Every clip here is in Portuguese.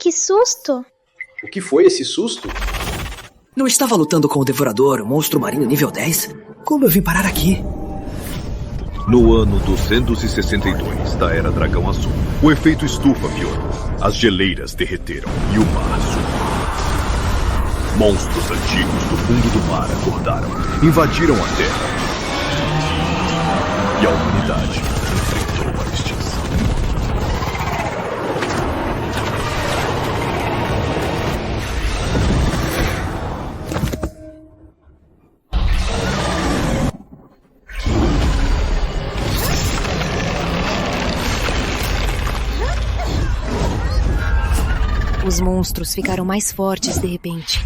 Que susto! O que foi esse susto? Não estava lutando com o Devorador, o monstro marinho nível 10? Como eu vim parar aqui? No ano 262 da Era Dragão Azul, o efeito estufa piorou. As geleiras derreteram e o mar subiu. Monstros antigos do fundo do mar acordaram, invadiram a Terra. E a humanidade enfrentou a extinção. Os monstros ficaram mais fortes de repente.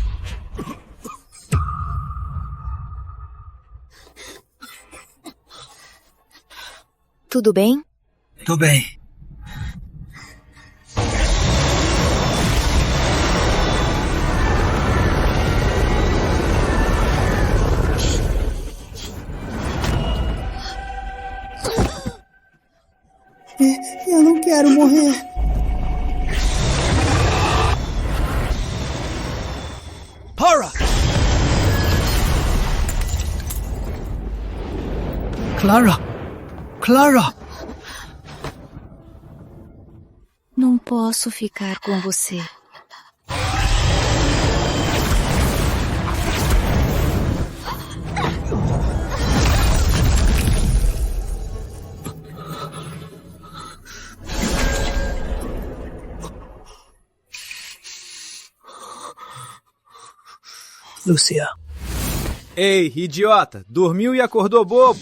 Tudo bem? Tô bem. Eu não quero morrer. Para! Clara! Clara! Não posso ficar com você. Lucia. Ei, idiota! Dormiu e acordou bobo!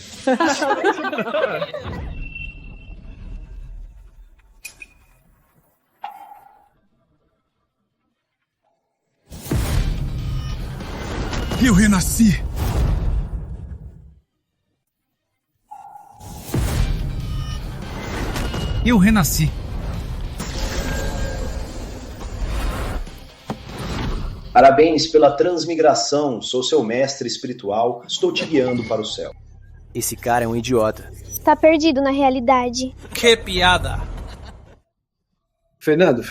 Eu renasci! Eu renasci! Parabéns pela transmigração, sou seu mestre espiritual, estou te guiando para o céu. Esse cara é um idiota. Tá perdido na realidade. Que piada! Fernando,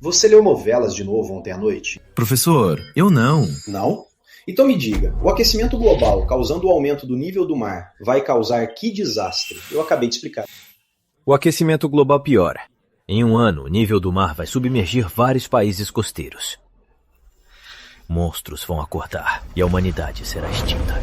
você leu novelas de novo ontem à noite? Professor, eu não. Não? Então me diga, o aquecimento global causando o aumento do nível do mar vai causar que desastre? Eu acabei de explicar. O aquecimento global piora. Em um ano, o nível do mar vai submergir vários países costeiros. Monstros vão acordar e a humanidade será extinta.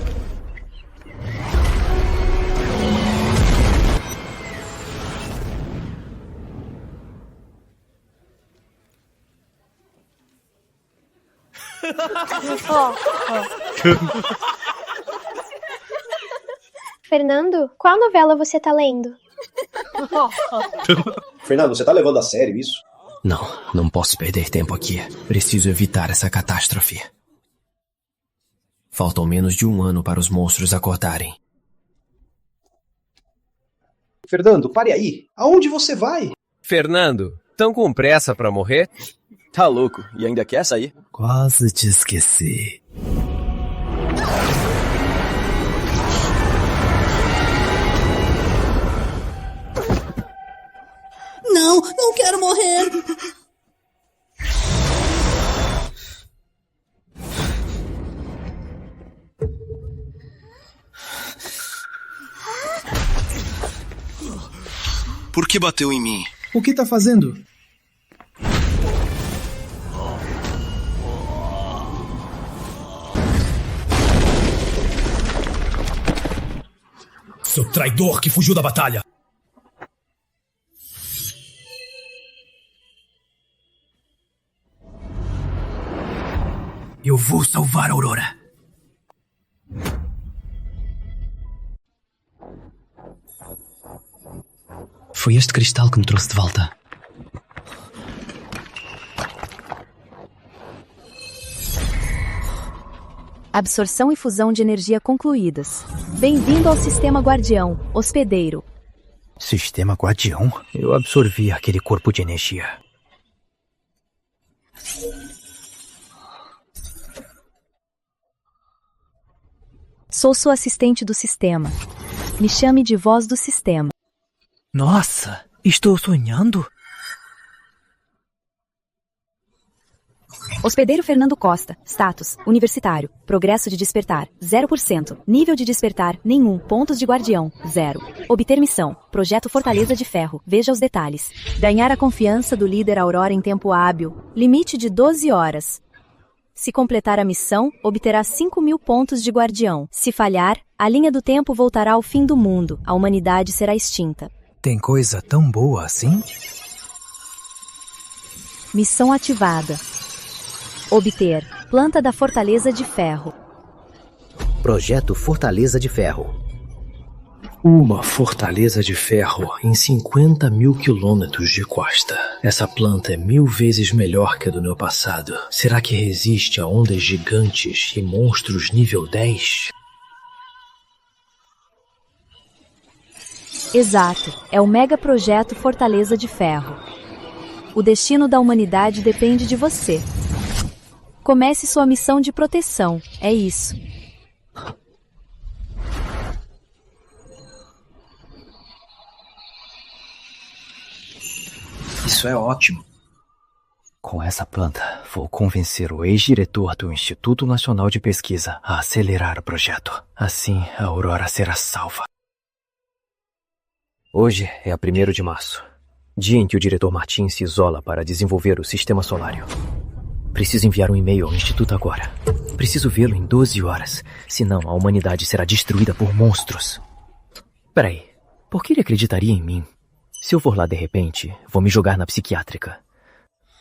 Fernando, qual novela você tá lendo? Fernando, você tá levando a sério isso? Não posso perder tempo aqui. Preciso evitar essa catástrofe. Faltam menos de um ano para os monstros acordarem. Fernando, pare aí. Aonde você vai? Fernando, tão com pressa pra morrer? Tá louco, e ainda quer sair? Quase te esqueci. Não quero morrer. Por que bateu em mim? O que tá fazendo? Seu traidor que fugiu da batalha! Eu vou salvar a Aurora. Foi este cristal que me trouxe de volta. Absorção e fusão de energia concluídas. Bem-vindo ao Sistema Guardião, hospedeiro. Sistema Guardião? Eu absorvi aquele corpo de energia. Sou sua assistente do sistema. Me chame de voz do sistema. Nossa, estou sonhando? Hospedeiro Fernando Costa. Status: universitário. Progresso de despertar: 0%. Nível de despertar: nenhum. Pontos de guardião: 0. Obter missão: Projeto Fortaleza de Ferro. Veja os detalhes. Ganhar a confiança do líder Aurora em tempo hábil. Limite de 12 horas. Se completar a missão, obterá 5.000 pontos de guardião. Se falhar, a linha do tempo voltará ao fim do mundo. A humanidade será extinta. Tem coisa tão boa assim? Missão ativada. Obter Planta da Fortaleza de Ferro. Projeto Fortaleza de Ferro. Uma fortaleza de ferro em 50.000 quilômetros de costa. Essa planta é 1000 vezes melhor que a do meu passado. Será que resiste a ondas gigantes e monstros nível 10? Exato, é o mega projeto Fortaleza de Ferro. O destino da humanidade depende de você. Comece sua missão de proteção, é isso. Isso é ótimo. Com essa planta, vou convencer o ex-diretor do Instituto Nacional de Pesquisa a acelerar o projeto. Assim, a Aurora será salva. Hoje é a 1º de março, dia em que o diretor Martin se isola para desenvolver o sistema solário. Preciso enviar um e-mail ao Instituto agora. Preciso vê-lo em 12 horas, senão a humanidade será destruída por monstros. Peraí, por que ele acreditaria em mim? Se eu for lá de repente, vou me jogar na psiquiátrica.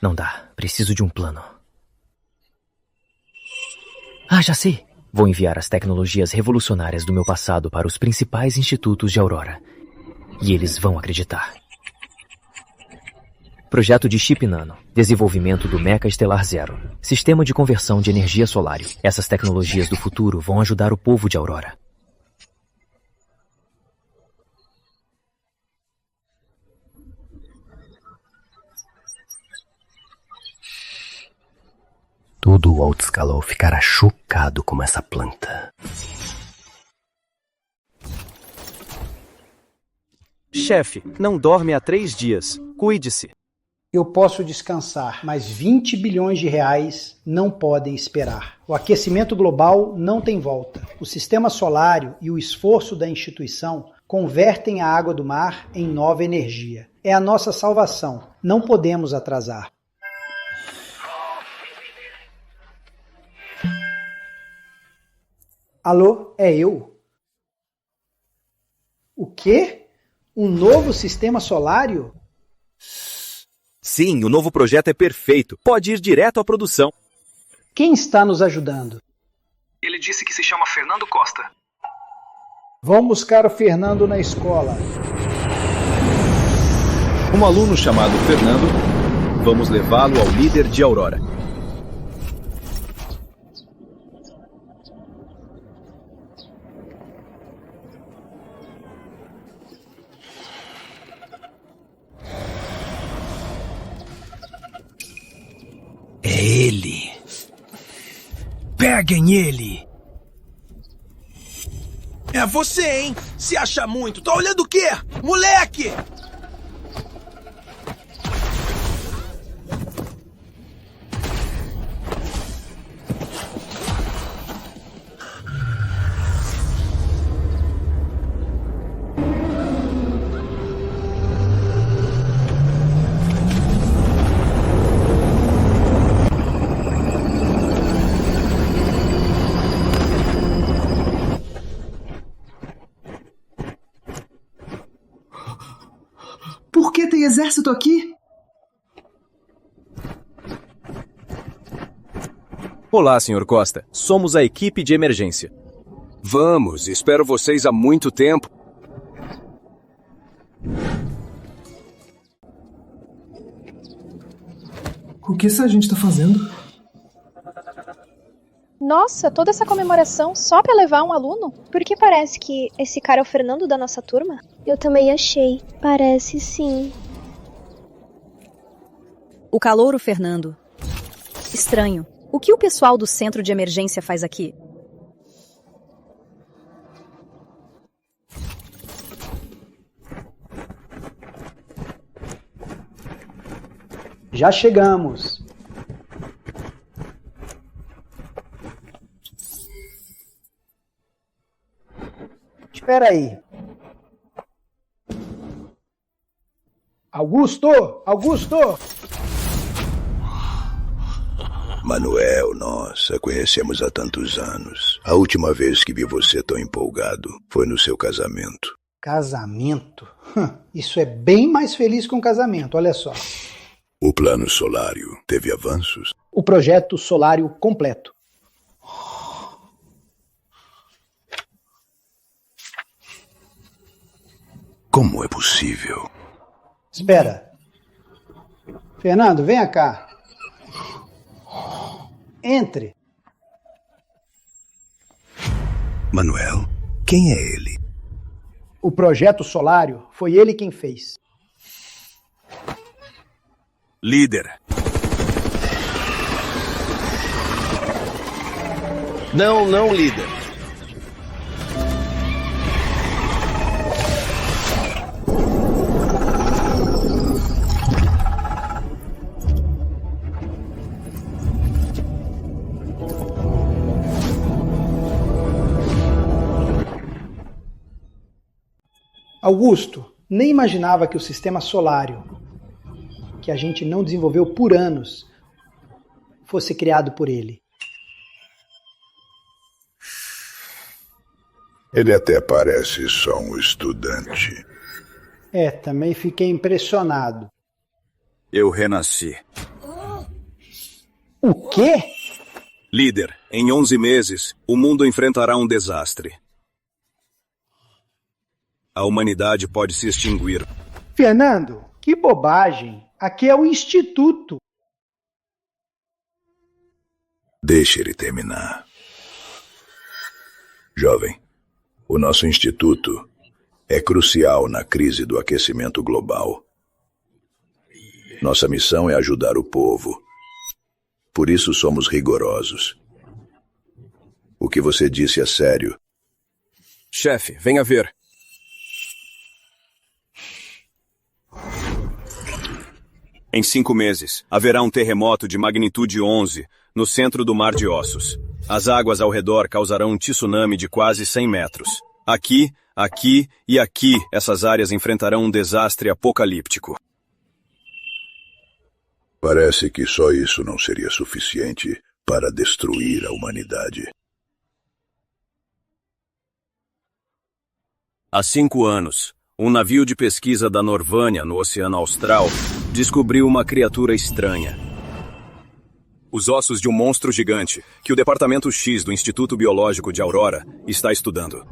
Não dá, preciso de um plano. Ah, já sei! Vou enviar as tecnologias revolucionárias do meu passado para os principais institutos de Aurora. E eles vão acreditar. Projeto de chip nano. Desenvolvimento do Mecha Estelar Zero. Sistema de conversão de energia solário. Essas tecnologias do futuro vão ajudar o povo de Aurora. Todo o Outscalou ficará chocado com essa planta. Chefe, não dorme há 3 dias. Cuide-se. Eu posso descansar, mas 20 bilhões de reais não podem esperar. O aquecimento global não tem volta. O sistema solário e o esforço da instituição convertem a água do mar em nova energia. É a nossa salvação. Não podemos atrasar. Alô, é eu? O quê? Um novo sistema solário? Sim, o novo projeto é perfeito. Pode ir direto à produção. Quem está nos ajudando? Ele disse que se chama Fernando Costa. Vão buscar o Fernando na escola. Um aluno chamado Fernando, vamos levá-lo ao líder de Aurora. É ele. Peguem ele. É você, hein? Se acha muito. Tá olhando o quê? Moleque! Por que tem exército aqui? Olá, Sr. Costa. Somos a equipe de emergência. Vamos, espero vocês há muito tempo. O que essa gente tá fazendo? Nossa, toda essa comemoração só pra levar um aluno? Porque parece que esse cara é o Fernando da nossa turma? Eu também achei. Parece sim. O calouro Fernando. Estranho. O que o pessoal do centro de emergência faz aqui? Já chegamos. Espera aí. Augusto! Augusto! Manuel, nossa, conhecemos há tantos anos. A última vez que vi você tão empolgado foi no seu casamento. Casamento? Isso é bem mais feliz que um casamento, olha só. O plano Solário teve avanços? O projeto Solário completo. Como é possível? Espera. Fernando, venha cá. Entre. Manuel, quem é ele? O projeto Solário foi ele quem fez. Líder. Não, líder. Augusto nem imaginava que o sistema Solário, que a gente não desenvolveu por anos, fosse criado por ele. Ele até parece só um estudante. Também fiquei impressionado. Eu renasci. O quê? Líder, em 11 meses, o mundo enfrentará um desastre. A humanidade pode se extinguir. Fernando, que bobagem. Aqui é o Instituto. Deixe ele terminar. Jovem, o nosso instituto é crucial na crise do aquecimento global. Nossa missão é ajudar o povo. Por isso somos rigorosos. O que você disse é sério. Chefe, venha ver. Em 5 meses, haverá um terremoto de magnitude 11 no centro do Mar de Ossos. As águas ao redor causarão um tsunami de quase 100 metros. Aqui, aqui e aqui, essas áreas enfrentarão um desastre apocalíptico. Parece que só isso não seria suficiente para destruir a humanidade. Há 5 anos, um navio de pesquisa da Norvânia, no Oceano Austral, descobriu uma criatura estranha. Os ossos de um monstro gigante, que o Departamento X do Instituto Biológico de Aurora está estudando.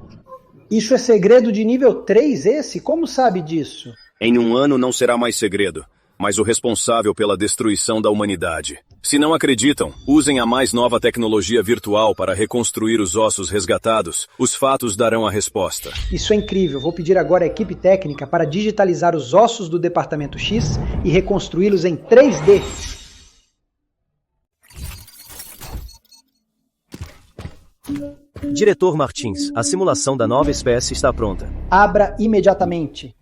Isso é segredo de nível 3 esse? Como sabe disso? Em 1 ano não será mais segredo, mas o responsável pela destruição da humanidade. Se não acreditam, usem a mais nova tecnologia virtual para reconstruir os ossos resgatados. Os fatos darão a resposta. Isso é incrível. Vou pedir agora à equipe técnica para digitalizar os ossos do Departamento X e reconstruí-los em 3D. Diretor Martins, a simulação da nova espécie está pronta. Abra imediatamente.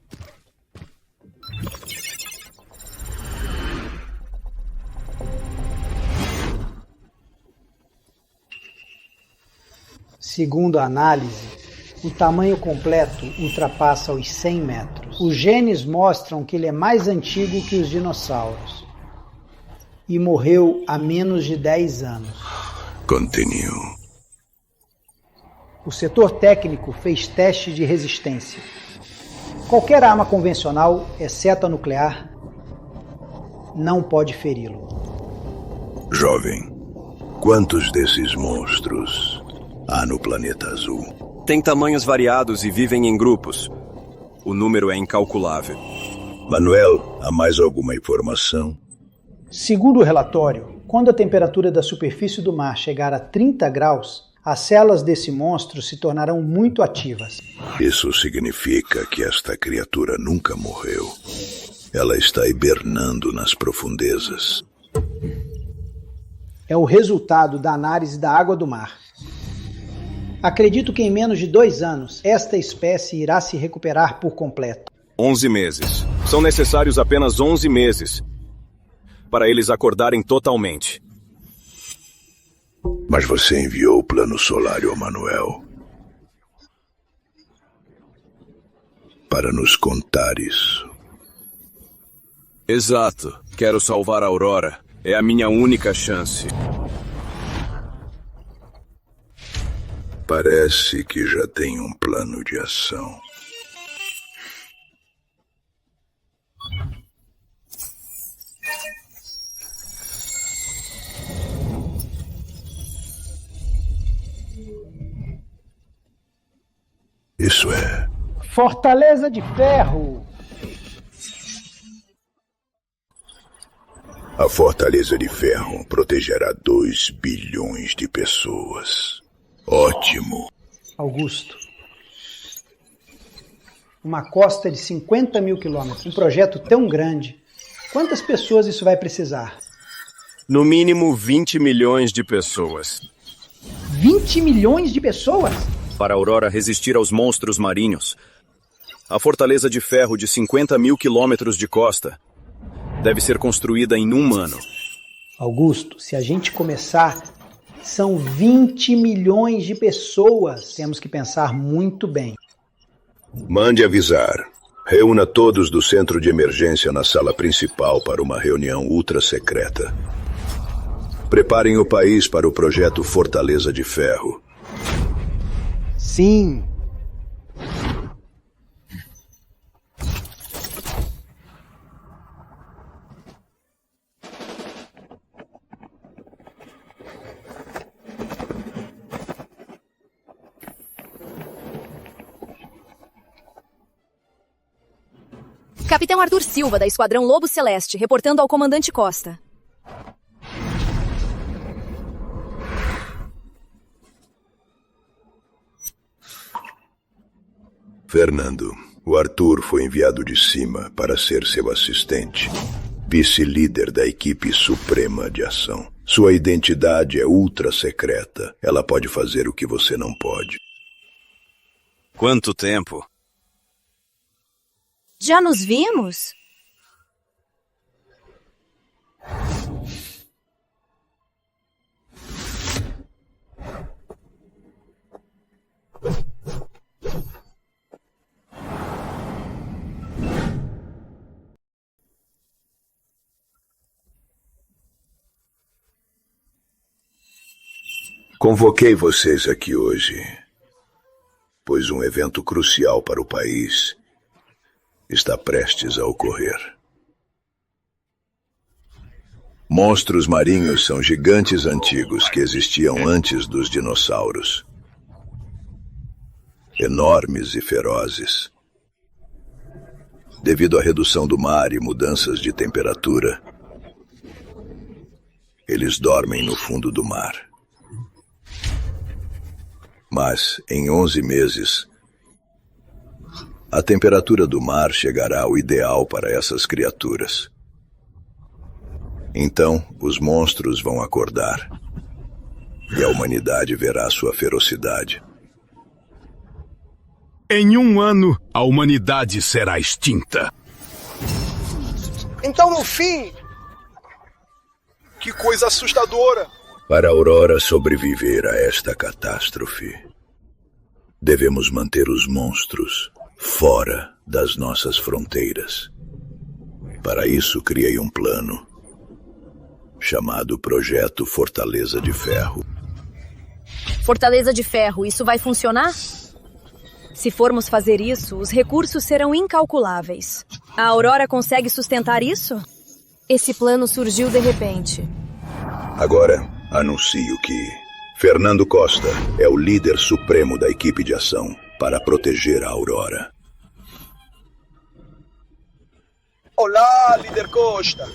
Segundo a análise, o tamanho completo ultrapassa os 100 metros. Os genes mostram que ele é mais antigo que os dinossauros e morreu há menos de 10 anos. Continue. O setor técnico fez teste de resistência. Qualquer arma convencional, exceto a nuclear, não pode feri-lo. Jovem, quantos desses monstros há no planeta azul? Tem tamanhos variados e vivem em grupos. O número é incalculável. Manuel, há mais alguma informação? Segundo o relatório, quando a temperatura da superfície do mar chegar a 30 graus, as células desse monstro se tornarão muito ativas. Isso significa que esta criatura nunca morreu. Ela está hibernando nas profundezas. É o resultado da análise da água do mar. Acredito que em menos de 2 anos, esta espécie irá se recuperar por completo. 11 meses. São necessários apenas 11 meses para eles acordarem totalmente. Mas você enviou o plano Solário ao Manuel. para nos contar isso. Exato. Quero salvar a Aurora. É a minha única chance. Parece que já tem um plano de ação. Isso é... Fortaleza de Ferro! A Fortaleza de Ferro protegerá 2 bilhões de pessoas. Ótimo. Augusto. Uma costa de 50 mil quilômetros. Um projeto tão grande. Quantas pessoas isso vai precisar? No mínimo 20 milhões de pessoas. 20 milhões de pessoas? Para a Aurora resistir aos monstros marinhos. A Fortaleza de Ferro de 50 mil quilômetros de costa deve ser construída em 1 ano. Augusto, se a gente começar, são 20 milhões de pessoas. Temos que pensar muito bem. Mande avisar. Reúna todos do centro de emergência na sala principal para uma reunião ultra secreta. Preparem o país para o projeto Fortaleza de Ferro. Sim. Capitão Arthur Silva, da Esquadrão Lobo Celeste, reportando ao Comandante Costa. Fernando, o Arthur foi enviado de cima para ser seu assistente, vice-líder da equipe suprema de ação. Sua identidade é ultra secreta. Ela pode fazer o que você não pode. Quanto tempo? Já nos vimos? Convoquei vocês aqui hoje, pois um evento crucial para o país está prestes a ocorrer. Monstros marinhos são gigantes antigos que existiam antes dos dinossauros. Enormes e ferozes. Devido à redução do mar e mudanças de temperatura, eles dormem no fundo do mar. Mas, em 11 meses, a temperatura do mar chegará ao ideal para essas criaturas. Então, os monstros vão acordar e a humanidade verá sua ferocidade. Em 1 ano, a humanidade será extinta. Então, no fim... Que coisa assustadora! Para a Aurora sobreviver a esta catástrofe, devemos manter os monstros fora das nossas fronteiras. Para isso, criei um plano chamado Projeto Fortaleza de Ferro. Fortaleza de Ferro, isso vai funcionar? Se formos fazer isso, os recursos serão incalculáveis. A Aurora consegue sustentar isso? Esse plano surgiu de repente. Agora, anuncio que Fernando Costa é o líder supremo da equipe de ação para proteger a Aurora. Olá, líder Costa.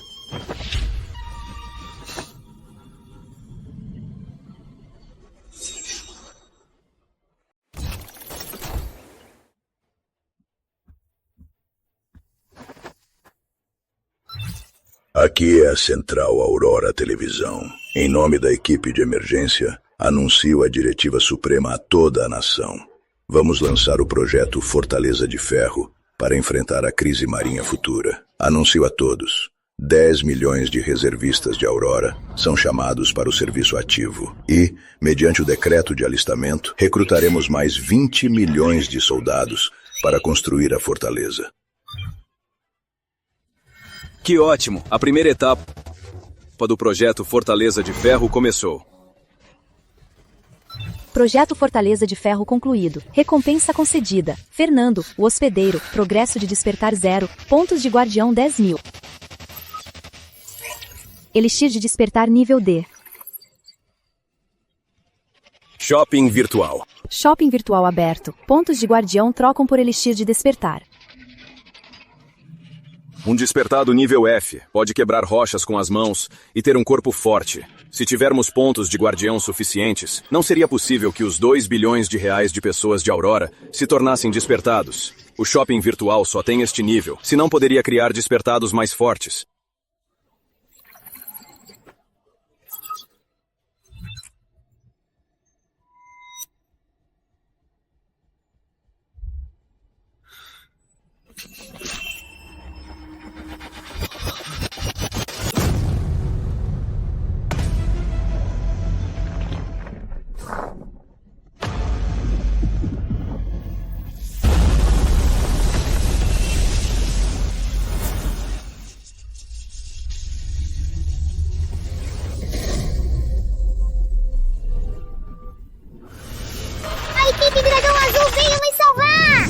Aqui é a Central Aurora Televisão. Em nome da equipe de emergência, anuncio a diretiva suprema a toda a nação. Vamos lançar o projeto Fortaleza de Ferro para enfrentar a crise marinha futura. Anuncio a todos. 10 milhões de reservistas de Aurora são chamados para o serviço ativo. E, mediante o decreto de alistamento, recrutaremos mais 20 milhões de soldados para construir a fortaleza. Que ótimo! A primeira etapa do projeto Fortaleza de Ferro começou. Projeto Fortaleza de Ferro concluído. Recompensa concedida. Fernando, o hospedeiro. Progresso de despertar 0. Pontos de guardião 10.000. Elixir de despertar nível D. Shopping virtual. Shopping virtual aberto. Pontos de guardião trocam por elixir de despertar. Um despertado nível F pode quebrar rochas com as mãos e ter um corpo forte. Se tivermos pontos de guardião suficientes, não seria possível que os 2 bilhões de reais de pessoas de Aurora se tornassem despertados. O shopping virtual só tem este nível, senão poderia criar despertados mais fortes. A equipe Dragão Azul veio nos salvar!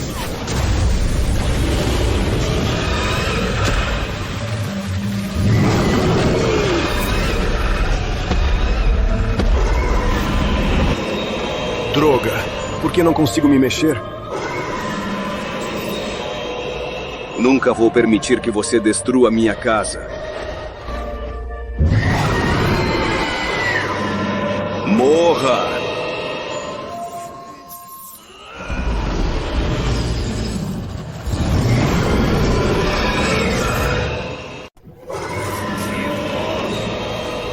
Droga! Por que não consigo me mexer? Nunca vou permitir que você destrua minha casa. Morra!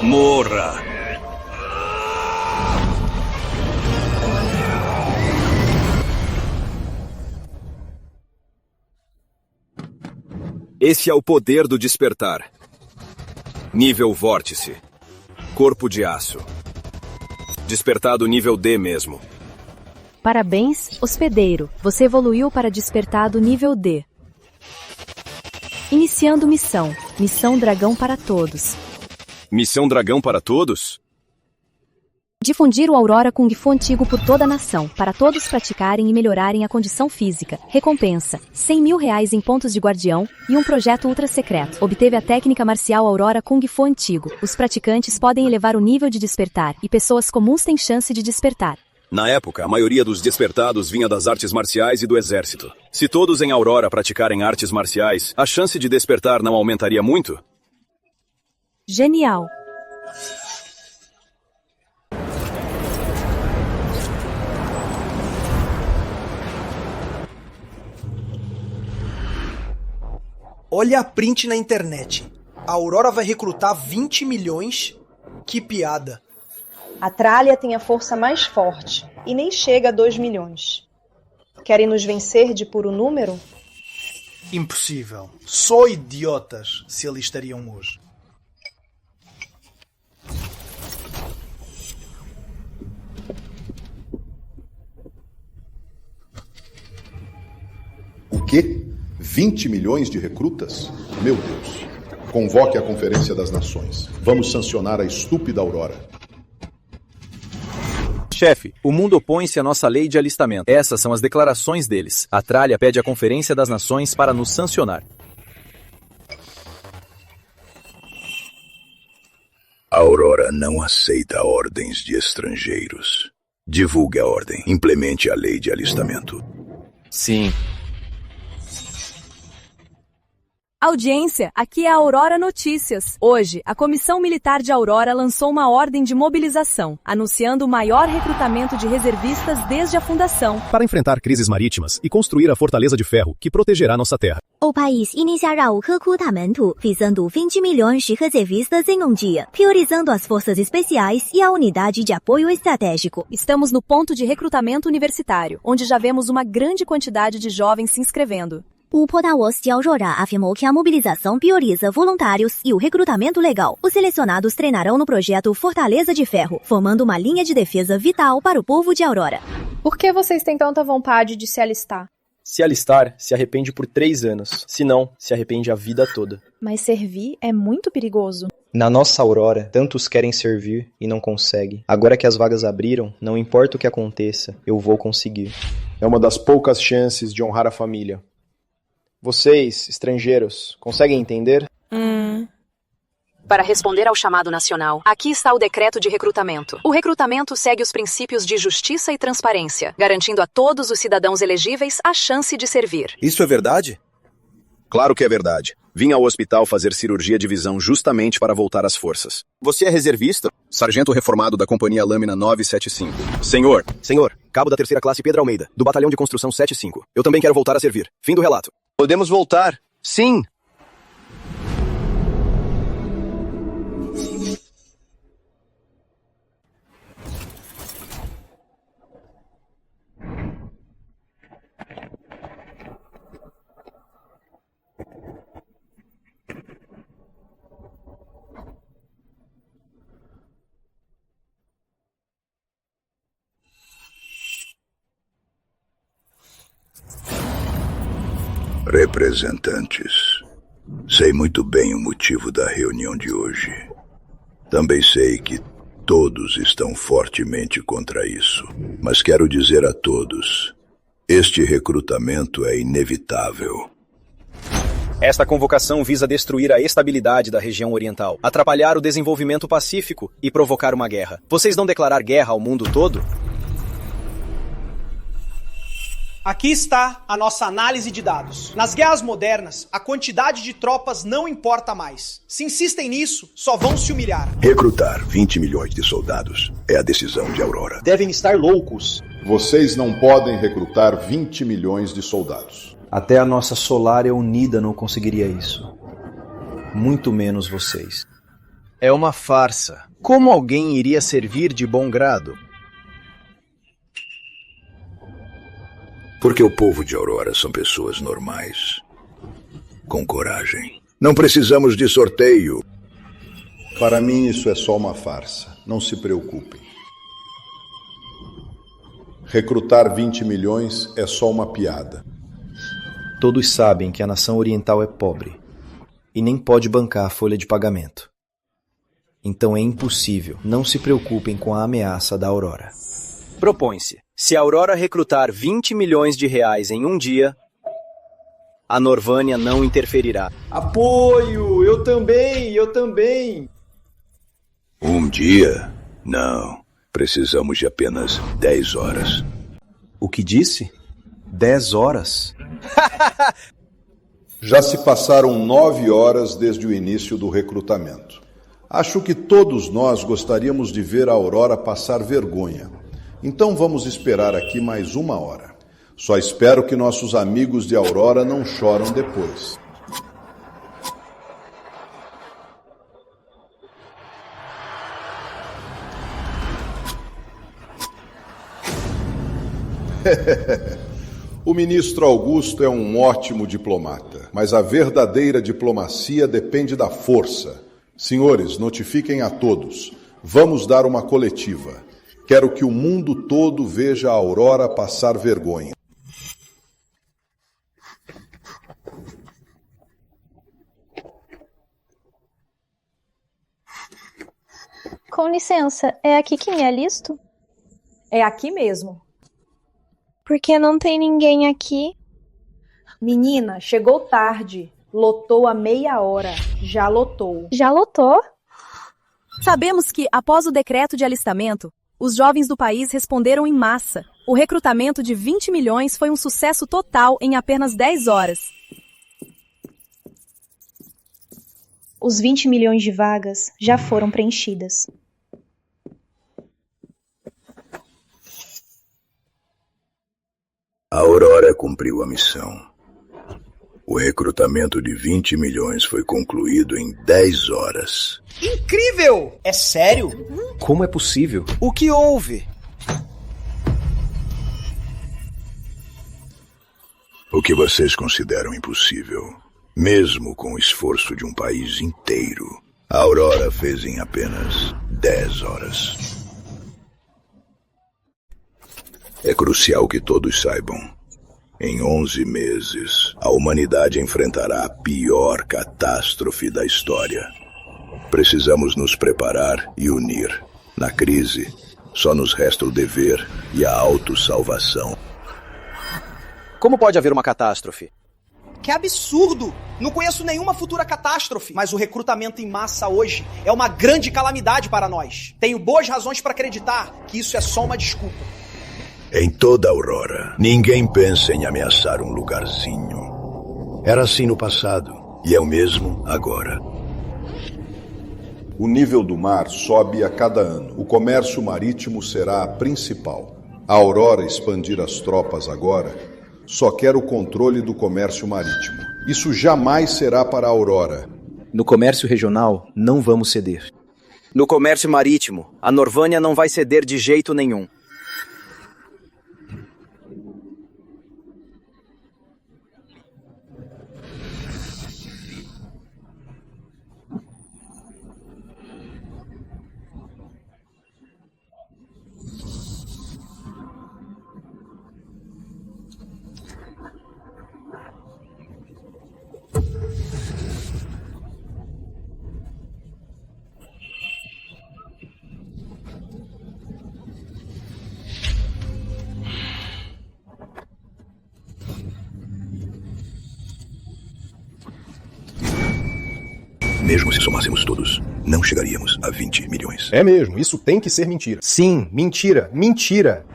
Morra! Esse é o poder do despertar. Nível vórtice. Corpo de aço. Despertado nível D mesmo. Parabéns, hospedeiro. Você evoluiu para despertado nível D. Iniciando missão. Missão Dragão para Todos. Missão Dragão para Todos? Difundir o Aurora Kung Fu antigo por toda a nação, para todos praticarem e melhorarem a condição física. Recompensa: 100 mil reais em pontos de guardião e um projeto ultra secreto. Obteve a técnica marcial Aurora Kung Fu antigo. Os praticantes podem elevar o nível de despertar, e pessoas comuns têm chance de despertar. Na época, a maioria dos despertados vinha das artes marciais e do exército. Se todos em Aurora praticarem artes marciais, a chance de despertar não aumentaria muito? Genial! Olha a print na internet. A Aurora vai recrutar 20 milhões? Que piada. A Trália tem a força mais forte e nem chega a 2 milhões. Querem nos vencer de puro número? Impossível. Só idiotas se alistariam hoje. O quê? 20 milhões de recrutas? Meu Deus. Convoque a Conferência das Nações. Vamos sancionar a estúpida Aurora. Chefe, o mundo opõe-se à nossa lei de alistamento. Essas são as declarações deles. A Trália pede à Conferência das Nações para nos sancionar. A Aurora não aceita ordens de estrangeiros. Divulgue a ordem. Implemente a lei de alistamento. Sim. Audiência, aqui é a Aurora Notícias. Hoje, a Comissão Militar de Aurora lançou uma ordem de mobilização, anunciando o maior recrutamento de reservistas desde a fundação. Para enfrentar crises marítimas e construir a Fortaleza de Ferro, que protegerá nossa terra. O país iniciará o recrutamento, visando 20 milhões de reservistas em um dia, priorizando as forças especiais e a unidade de apoio estratégico. Estamos no ponto de recrutamento universitário, onde já vemos uma grande quantidade de jovens se inscrevendo. O porta-voz de Aurora afirmou que a mobilização prioriza voluntários e o recrutamento legal. Os selecionados treinarão no projeto Fortaleza de Ferro, formando uma linha de defesa vital para o povo de Aurora. Por que vocês têm tanta vontade de se alistar? Se alistar, se arrepende por 3 anos. Se não, se arrepende a vida toda. Mas servir é muito perigoso. Na nossa Aurora, tantos querem servir e não conseguem. Agora que as vagas abriram, não importa o que aconteça, eu vou conseguir. É uma das poucas chances de honrar a família. Vocês, estrangeiros, conseguem entender? Para responder ao chamado nacional, aqui está o decreto de recrutamento. O recrutamento segue os princípios de justiça e transparência, garantindo a todos os cidadãos elegíveis a chance de servir. Isso é verdade? Claro que é verdade. Vim ao hospital fazer cirurgia de visão justamente para voltar às forças. Você é reservista? Sargento reformado da Companhia Lâmina 975. Senhor, cabo da 3ª classe Pedro Almeida, do Batalhão de Construção 75. Eu também quero voltar a servir. Fim do relato. Podemos voltar. Sim. Representantes, sei muito bem o motivo da reunião de hoje. Também sei que todos estão fortemente contra isso. Mas quero dizer a todos, este recrutamento é inevitável. Esta convocação visa destruir a estabilidade da região oriental, atrapalhar o desenvolvimento pacífico e provocar uma guerra. Vocês não declarar guerra ao mundo todo? Aqui está a nossa análise de dados. Nas guerras modernas, a quantidade de tropas não importa mais. Se insistem nisso, só vão se humilhar. Recrutar 20 milhões de soldados é a decisão de Aurora. Devem estar loucos. Vocês não podem recrutar 20 milhões de soldados. Até a nossa Solária unida não conseguiria isso. Muito menos vocês. É uma farsa. Como alguém iria servir de bom grado? Porque o povo de Aurora são pessoas normais, com coragem. Não precisamos de sorteio. Para mim isso é só uma farsa. Não se preocupem. Recrutar 20 milhões é só uma piada. Todos sabem que a nação oriental é pobre e nem pode bancar a folha de pagamento. Então é impossível. Não se preocupem com a ameaça da Aurora. Propõe-se. Se a Aurora recrutar 20 milhões de reais em um dia, a Norvânia não interferirá. Apoio! Eu também! Um dia? Não. Precisamos de apenas 10 horas. O que disse? 10 horas? Já se passaram 9 horas desde o início do recrutamento. Acho que todos nós gostaríamos de ver a Aurora passar vergonha. Então vamos esperar aqui mais 1 hora. Só espero que nossos amigos de Aurora não choram depois. O ministro Augusto é um ótimo diplomata, mas a verdadeira diplomacia depende da força. Senhores, notifiquem a todos. Vamos dar uma coletiva. Quero que o mundo todo veja a Aurora passar vergonha. Com licença, é aqui que me alisto? É aqui mesmo. Por que não tem ninguém aqui? Menina, chegou tarde. Lotou a meia hora. Já lotou. Já lotou? Sabemos que, após o decreto de alistamento, os jovens do país responderam em massa. O recrutamento de 20 milhões foi um sucesso total em apenas 10 horas. Os 20 milhões de vagas já foram preenchidas. A Aurora cumpriu a missão. O recrutamento de 20 milhões foi concluído em 10 horas. Incrível! É sério? Como é possível? O que houve? O que vocês consideram impossível, mesmo com o esforço de um país inteiro, a Aurora fez em apenas 10 horas. É crucial que todos saibam. Em 11 meses, a humanidade enfrentará a pior catástrofe da história. Precisamos nos preparar e unir. Na crise, só nos resta o dever e a autossalvação. Como pode haver uma catástrofe? Que absurdo! Não conheço nenhuma futura catástrofe, mas o recrutamento em massa hoje é uma grande calamidade para nós. Tenho boas razões para acreditar que isso é só uma desculpa. Em toda a Aurora, ninguém pensa em ameaçar um lugarzinho. Era assim no passado, e é o mesmo agora. O nível do mar sobe a cada ano. O comércio marítimo será a principal. A Aurora expandir as tropas agora só quer o controle do comércio marítimo. Isso jamais será para a Aurora. No comércio regional, não vamos ceder. No comércio marítimo, a Norvânia não vai ceder de jeito nenhum. Mesmo se somássemos todos, não chegaríamos a 20 milhões. É mesmo, isso tem que ser mentira. Sim, mentira, mentira.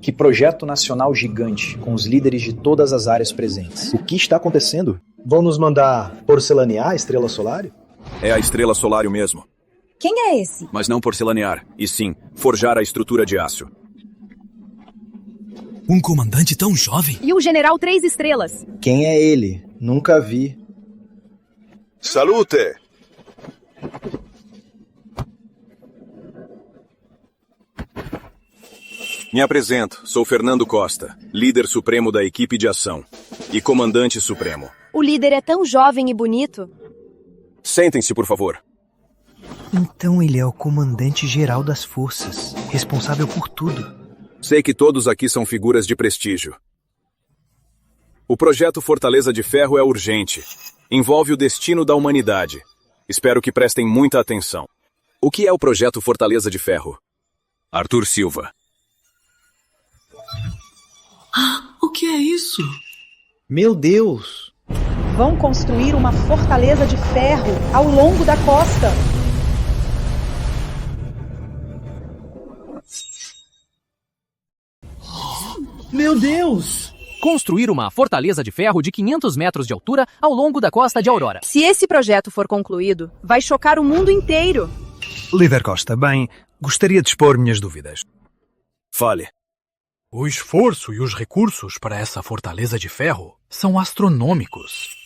Que projeto nacional gigante, com os líderes de todas as áreas presentes. O que está acontecendo? Vão nos mandar porcelanear a Estrela Solário? É a Estrela Solário mesmo. Quem é esse? Mas não porcelanear, e sim, forjar a estrutura de aço. Um comandante tão jovem? E o General 3 Estrelas? Quem é ele? Nunca vi. Salute! Me apresento, sou Fernando Costa, líder supremo da equipe de ação e comandante supremo. O líder é tão jovem e bonito. Sentem-se, por favor. Então ele é o comandante-geral das forças, responsável por tudo. Sei que todos aqui são figuras de prestígio. O projeto Fortaleza de Ferro é urgente. Envolve o destino da humanidade. Espero que prestem muita atenção. O que é o projeto Fortaleza de Ferro? Arthur Silva. O que é isso? Meu Deus! Vão construir uma fortaleza de ferro ao longo da costa. Meu Deus! Construir uma fortaleza de ferro de 500 metros de altura ao longo da costa de Aurora. Se esse projeto for concluído, vai chocar o mundo inteiro. Líder Costa, bem, gostaria de expor minhas dúvidas. Fale. O esforço e os recursos para essa fortaleza de ferro são astronômicos.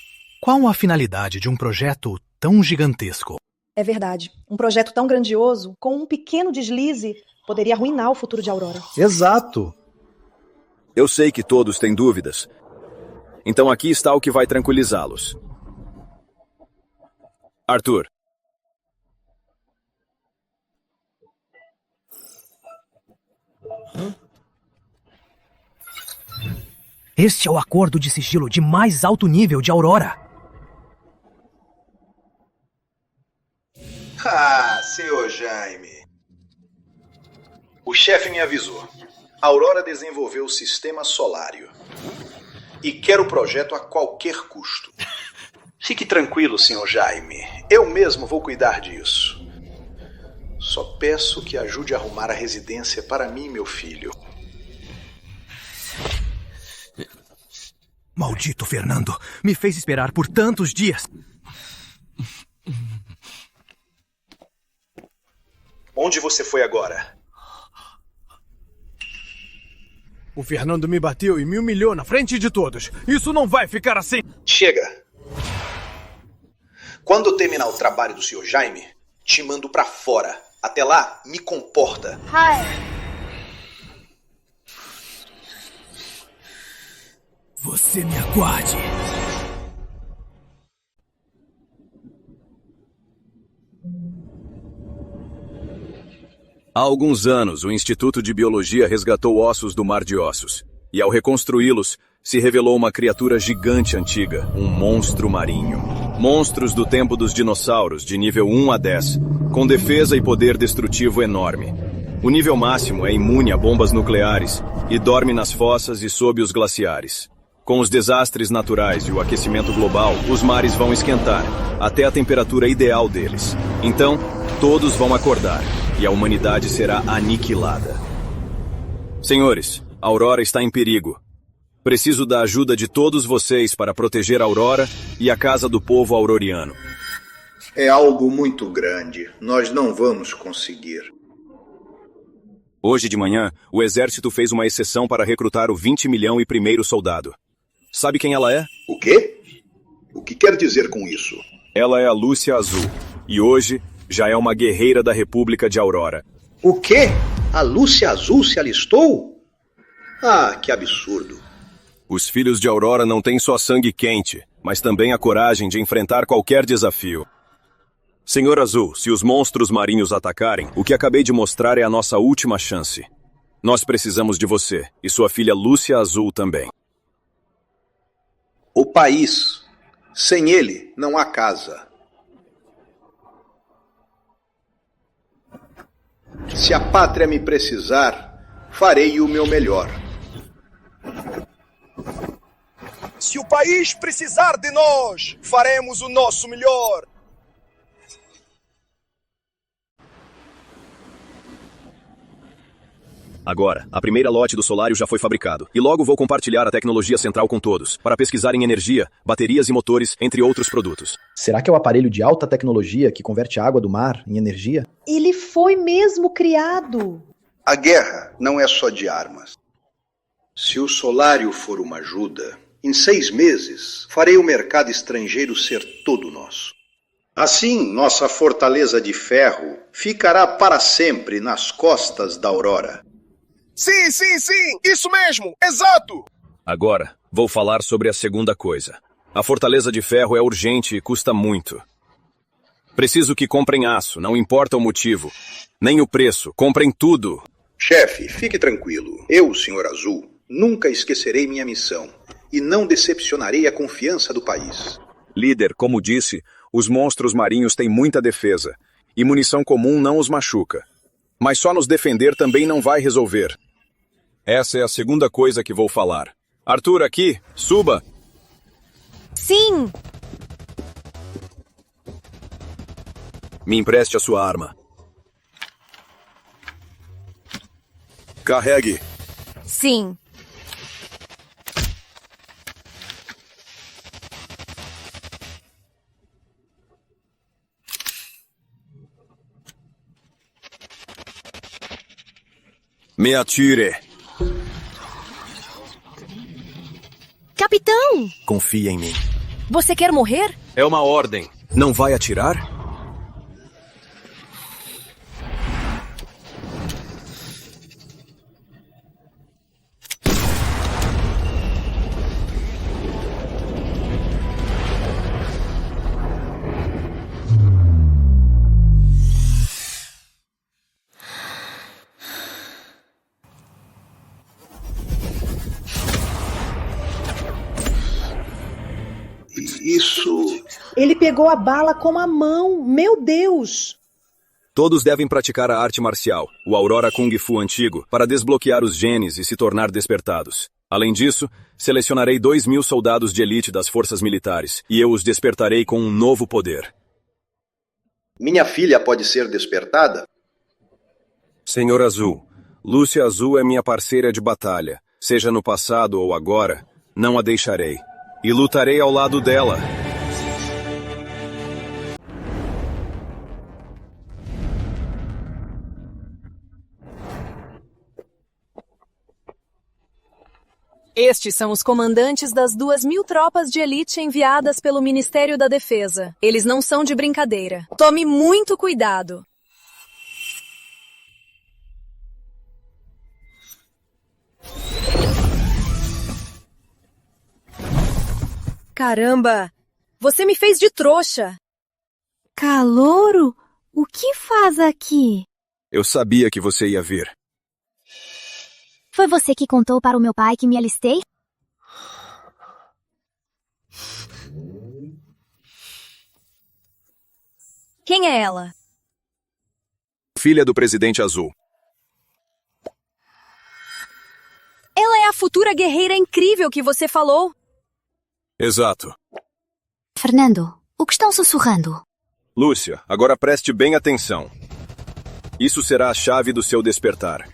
Qual a finalidade de um projeto tão gigantesco? É verdade. Um projeto tão grandioso, com um pequeno deslize, poderia arruinar o futuro de Aurora. Exato. Eu sei que todos têm dúvidas. Então aqui está o que vai tranquilizá-los. Arthur. Este é o acordo de sigilo de mais alto nível de Aurora. Ah, senhor Jaime. O chefe me avisou. A Aurora desenvolveu o sistema solário. E quer o projeto a qualquer custo. Fique tranquilo, senhor Jaime. Eu mesmo vou cuidar disso. Só peço que ajude a arrumar a residência para mim e meu filho. Maldito Fernando, me fez esperar por tantos dias. Onde você foi agora? O Fernando me bateu e me humilhou na frente de todos. Isso não vai ficar assim. Chega. Quando eu terminar o trabalho do senhor Jaime, te mando pra fora. Até lá, me comporta. Você me aguarde. Há alguns anos, o Instituto de Biologia resgatou ossos do Mar de Ossos. E ao reconstruí-los, se revelou uma criatura gigante antiga, um monstro marinho. Monstros do tempo dos dinossauros, de nível 1 a 10, com defesa e poder destrutivo enorme. O nível máximo é imune a bombas nucleares e dorme nas fossas e sob os glaciares. Com os desastres naturais e o aquecimento global, os mares vão esquentar, até a temperatura ideal deles. Então, todos vão acordar, e a humanidade será aniquilada. Senhores, a Aurora está em perigo. Preciso da ajuda de todos vocês para proteger a Aurora e a casa do povo auroriano. É algo muito grande. Nós não vamos conseguir. Hoje de manhã, o exército fez uma exceção para recrutar o 20 milhão e primeiro soldado. Sabe quem ela é? O quê? O que quer dizer com isso? Ela é a Lúcia Azul. E hoje, já é uma guerreira da República de Aurora. O quê? A Lúcia Azul se alistou? Ah, que absurdo. Os filhos de Aurora não têm só sangue quente, mas também a coragem de enfrentar qualquer desafio. Senhor Azul, se os monstros marinhos atacarem, o que acabei de mostrar é a nossa última chance. Nós precisamos de você, e sua filha Lúcia Azul também. O país. Sem ele, não há casa. Se a pátria me precisar, farei o meu melhor. Se o país precisar de nós, faremos o nosso melhor. Agora, a primeira lote do solário já foi fabricado, e logo vou compartilhar a tecnologia central com todos, para pesquisar em energia, baterias e motores, entre outros produtos. Será que é o aparelho de alta tecnologia que converte a água do mar em energia? Ele foi mesmo criado. A guerra não é só de armas. Se o solário for uma ajuda, em 6 meses farei o mercado estrangeiro ser todo nosso. Assim, nossa fortaleza de ferro ficará para sempre nas costas da Aurora. Sim, isso mesmo, exato! Agora, vou falar sobre a segunda coisa. A fortaleza de ferro é urgente e custa muito. Preciso que comprem aço, não importa o motivo. Nem o preço, comprem tudo. Chefe, fique tranquilo. Eu, Senhor Azul, nunca esquecerei minha missão e não decepcionarei a confiança do país. Líder, como disse, os monstros marinhos têm muita defesa, e munição comum não os machuca. Mas só nos defender também não vai resolver. Essa é a segunda coisa que vou falar. Arthur, aqui, suba! Sim! Me empreste a sua arma. Carregue. Sim. Me atire. Capitão! Confia em mim. Você quer morrer? É uma ordem. Não vai atirar? Isso... Ele pegou a bala com a mão, meu Deus! Todos devem praticar a arte marcial, o Aurora Kung Fu antigo, para desbloquear os genes e se tornar despertados. Além disso, selecionarei 2.000 soldados de elite das forças militares, e eu os despertarei com um novo poder. Minha filha pode ser despertada? Senhor Azul, Lúcia Azul é minha parceira de batalha. Seja no passado ou agora, não a deixarei. E lutarei ao lado dela. Estes são os comandantes das 2.000 tropas de elite enviadas pelo Ministério da Defesa. Eles não são de brincadeira. Tome muito cuidado. Caramba! Você me fez de trouxa! Calouro? O que faz aqui? Eu sabia que você ia vir. Foi você que contou para o meu pai que me alistei? Quem é ela? Filha do Presidente Azul. Ela é a futura guerreira incrível que você falou. Exato. Fernando, o que estão sussurrando? Lúcia, agora preste bem atenção. Isso será a chave do seu despertar.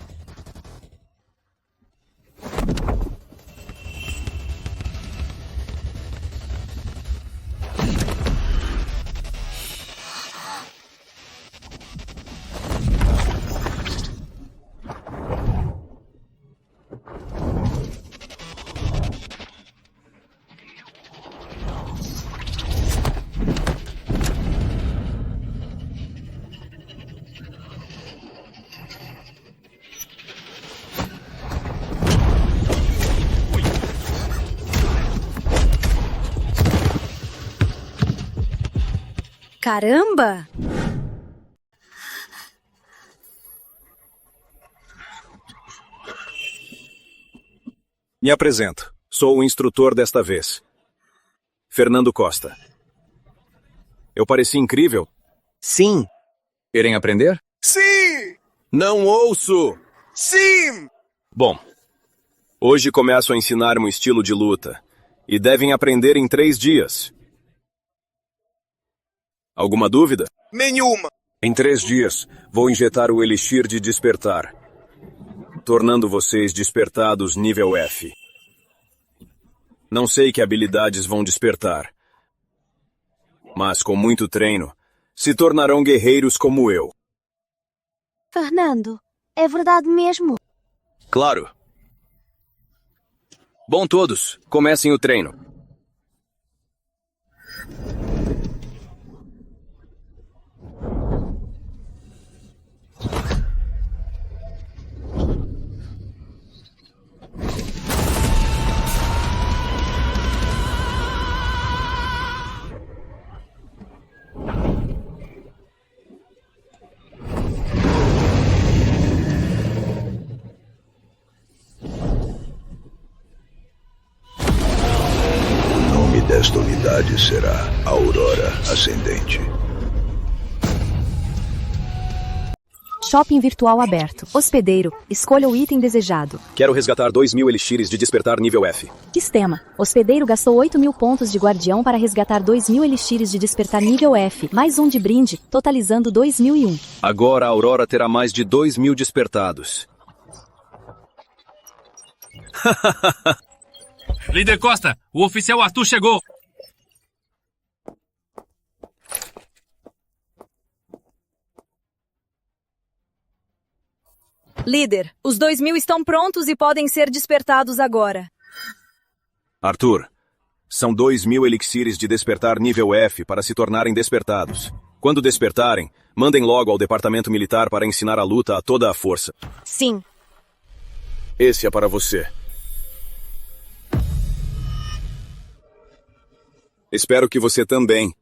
Caramba! Me apresento. Sou o instrutor desta vez. Fernando Costa. Eu pareci incrível? Sim. Querem aprender? Sim! Não ouço! Sim! Bom, hoje começo a ensinar um estilo de luta. E devem aprender em 3 dias. Alguma dúvida? Nenhuma. Em 3 dias, vou injetar o Elixir de Despertar, tornando vocês despertados nível F. Não sei que habilidades vão despertar, mas com muito treino, se tornarão guerreiros como eu. Fernando, é verdade mesmo? Claro. Bom, todos, comecem o treino. Desta unidade será Aurora Ascendente. Shopping virtual aberto. Hospedeiro. Escolha o item desejado. Quero resgatar 2.000 elixires de despertar nível F. Sistema. Hospedeiro gastou 8.000 pontos de guardião para resgatar 2.000 elixires de despertar nível F, mais um de brinde, totalizando 2.001. Agora a Aurora terá mais de 2.000 despertados. Líder Costa, o oficial Arthur chegou. Líder, os 2.000 estão prontos e podem ser despertados agora. Arthur, são 2.000 elixires de despertar nível F para se tornarem despertados. Quando despertarem, mandem logo ao departamento militar para ensinar a luta a toda a força. Sim. Esse é para você. Espero que você também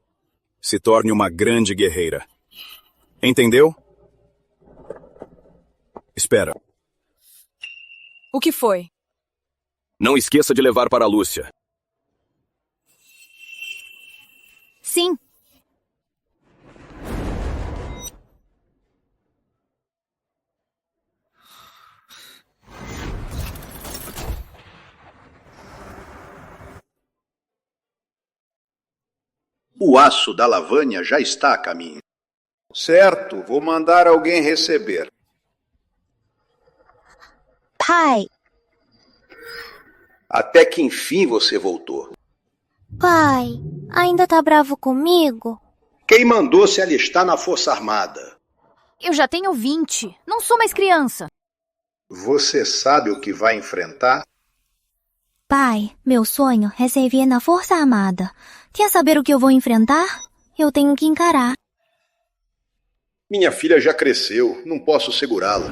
se torne uma grande guerreira. Entendeu? Espera. O que foi? Não esqueça de levar para a Lúcia. Sim. O aço da Lavânia já está a caminho. Certo, vou mandar alguém receber. Pai. Até que enfim você voltou. Pai, ainda tá bravo comigo? Quem mandou se alistar na Força Armada? Eu já tenho 20. Não sou mais criança. Você sabe o que vai enfrentar? Pai, meu sonho é servir na Força Armada. Quer saber o que eu vou enfrentar? Eu tenho que encarar. Minha filha já cresceu, não posso segurá-la.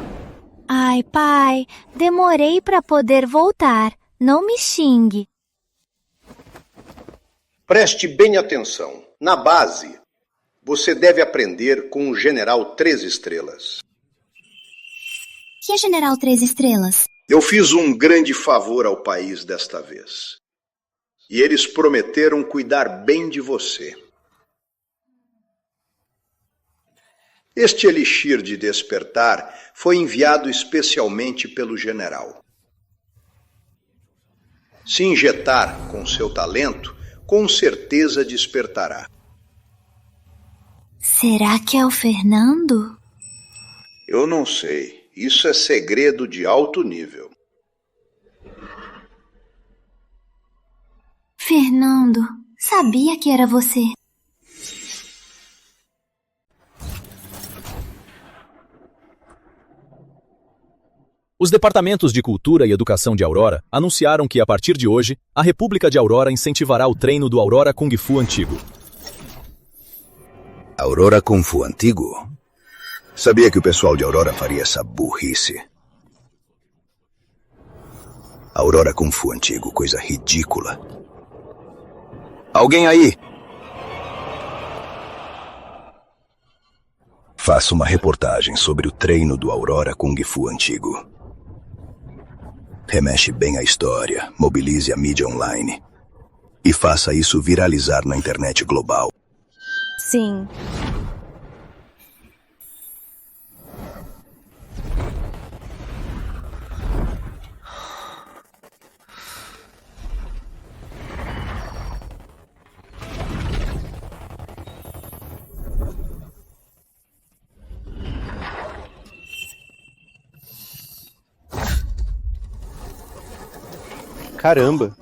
Ai, pai, demorei para poder voltar. Não me xingue. Preste bem atenção. Na base, você deve aprender com um general 3 estrelas. E a General 3 Estrelas? Eu fiz um grande favor ao país desta vez. E eles prometeram cuidar bem de você. Este elixir de despertar foi enviado especialmente pelo general. Se injetar com seu talento, com certeza despertará. Será que é o Fernando? Eu não sei. Isso é segredo de alto nível. Fernando, sabia que era você. Os departamentos de Cultura e Educação de Aurora anunciaram que, a partir de hoje, a República de Aurora incentivará o treino do Aurora Kung Fu Antigo. Aurora Kung Fu Antigo? Sabia que o pessoal de Aurora faria essa burrice. Aurora Kung Fu Antigo, coisa ridícula. Alguém aí? Faça uma reportagem sobre o treino do Aurora Kung Fu Antigo. Remexe bem a história, mobilize a mídia online. E faça isso viralizar na internet global. Sim. Caramba!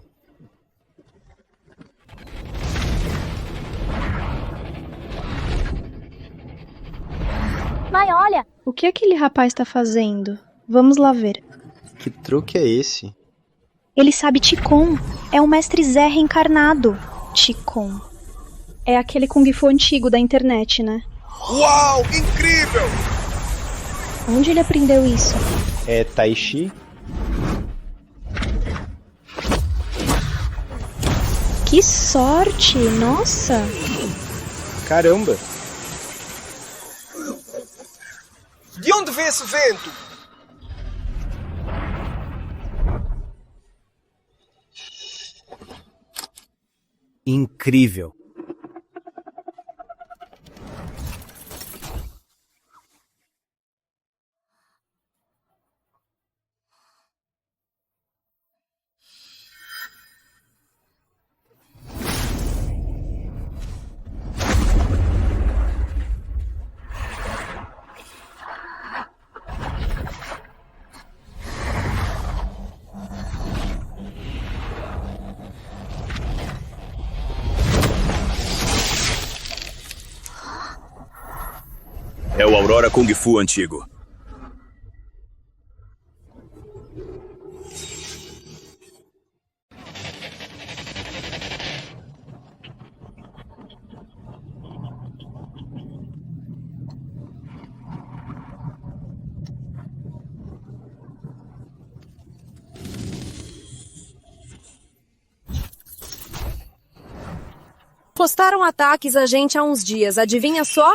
Mas olha! O que aquele rapaz tá fazendo? Vamos lá ver. Que truque é esse? Ele sabe Qigong. É o mestre Zé reencarnado. Qigong. É aquele Kung Fu antigo da internet, né? Uau! Incrível! Onde ele aprendeu isso? É Tai Chi? Que sorte! Nossa! Caramba! De onde vem esse vento? Incrível! É o Aurora Kung Fu Antigo. Postaram ataques a gente há uns dias, adivinha só?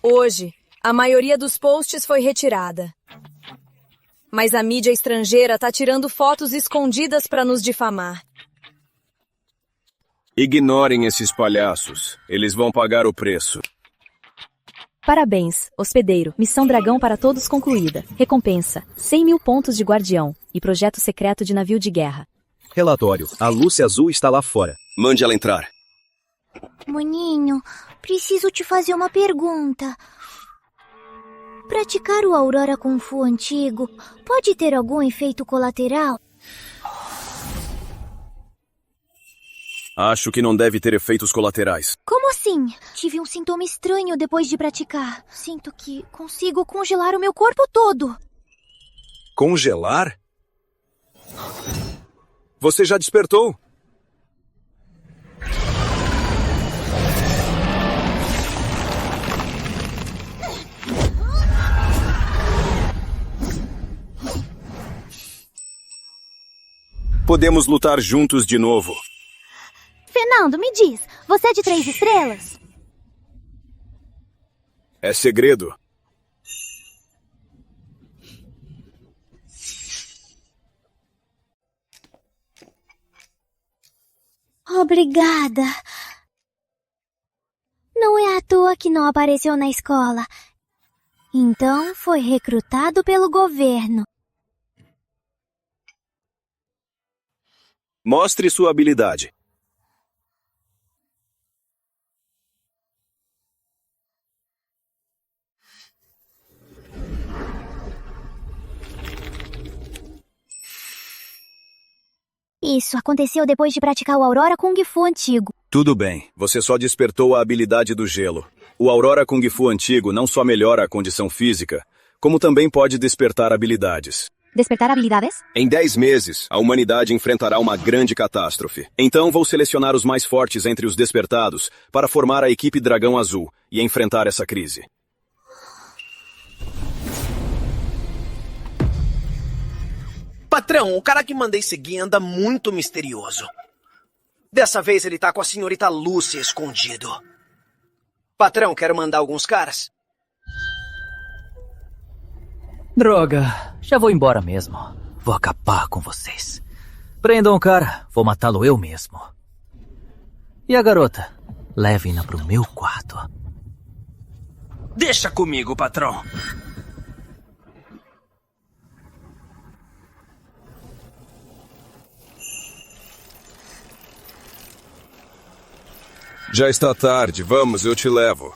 Hoje, a maioria dos posts foi retirada. Mas a mídia estrangeira tá tirando fotos escondidas para nos difamar. Ignorem esses palhaços. Eles vão pagar o preço. Parabéns, hospedeiro. Missão Dragão para todos concluída. Recompensa: 100 mil pontos de guardião e projeto secreto de navio de guerra. Relatório: a Lúcia Azul está lá fora. Mande ela entrar. Maninho, preciso te fazer uma pergunta. Praticar o Aurora Kung Fu antigo pode ter algum efeito colateral? Acho que não deve ter efeitos colaterais. Como assim? Tive um sintoma estranho depois de praticar. Sinto que consigo congelar o meu corpo todo. Congelar? Você já despertou? Podemos lutar juntos de novo. Fernando, me diz, você é de 3 estrelas? É segredo. Obrigada. Não é à toa que não apareceu na escola. Então foi recrutado pelo governo. Mostre sua habilidade. Isso aconteceu depois de praticar o Aurora Kung Fu antigo. Tudo bem, você só despertou a habilidade do gelo. O Aurora Kung Fu antigo não só melhora a condição física, como também pode despertar habilidades. Despertar habilidades? Em 10 meses, a humanidade enfrentará uma grande catástrofe. Então vou selecionar os mais fortes entre os despertados para formar a equipe Dragão Azul e enfrentar essa crise. Patrão, o cara que mandei seguir anda muito misterioso. Dessa vez ele tá com a senhorita Lúcia escondido. Patrão, quero mandar alguns caras? Droga, já vou embora mesmo. Vou acabar com vocês. Prendam o cara, vou matá-lo eu mesmo. E a garota? Levem-na pro meu quarto. Deixa comigo, patrão. Já está tarde, vamos, eu te levo.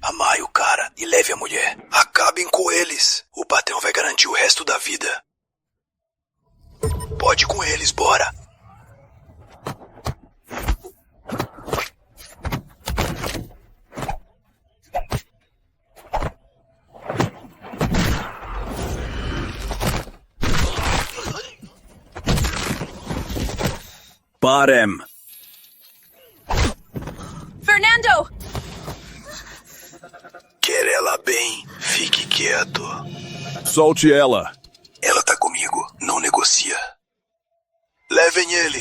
Amai o cara e leve a mulher. Acabem com eles. O patrão vai garantir o resto da vida. Pode ir com eles, bora. Parem! Fernando! Quer ela bem, fique quieto. Solte ela. Ela tá comigo, não negocia. Levem ele.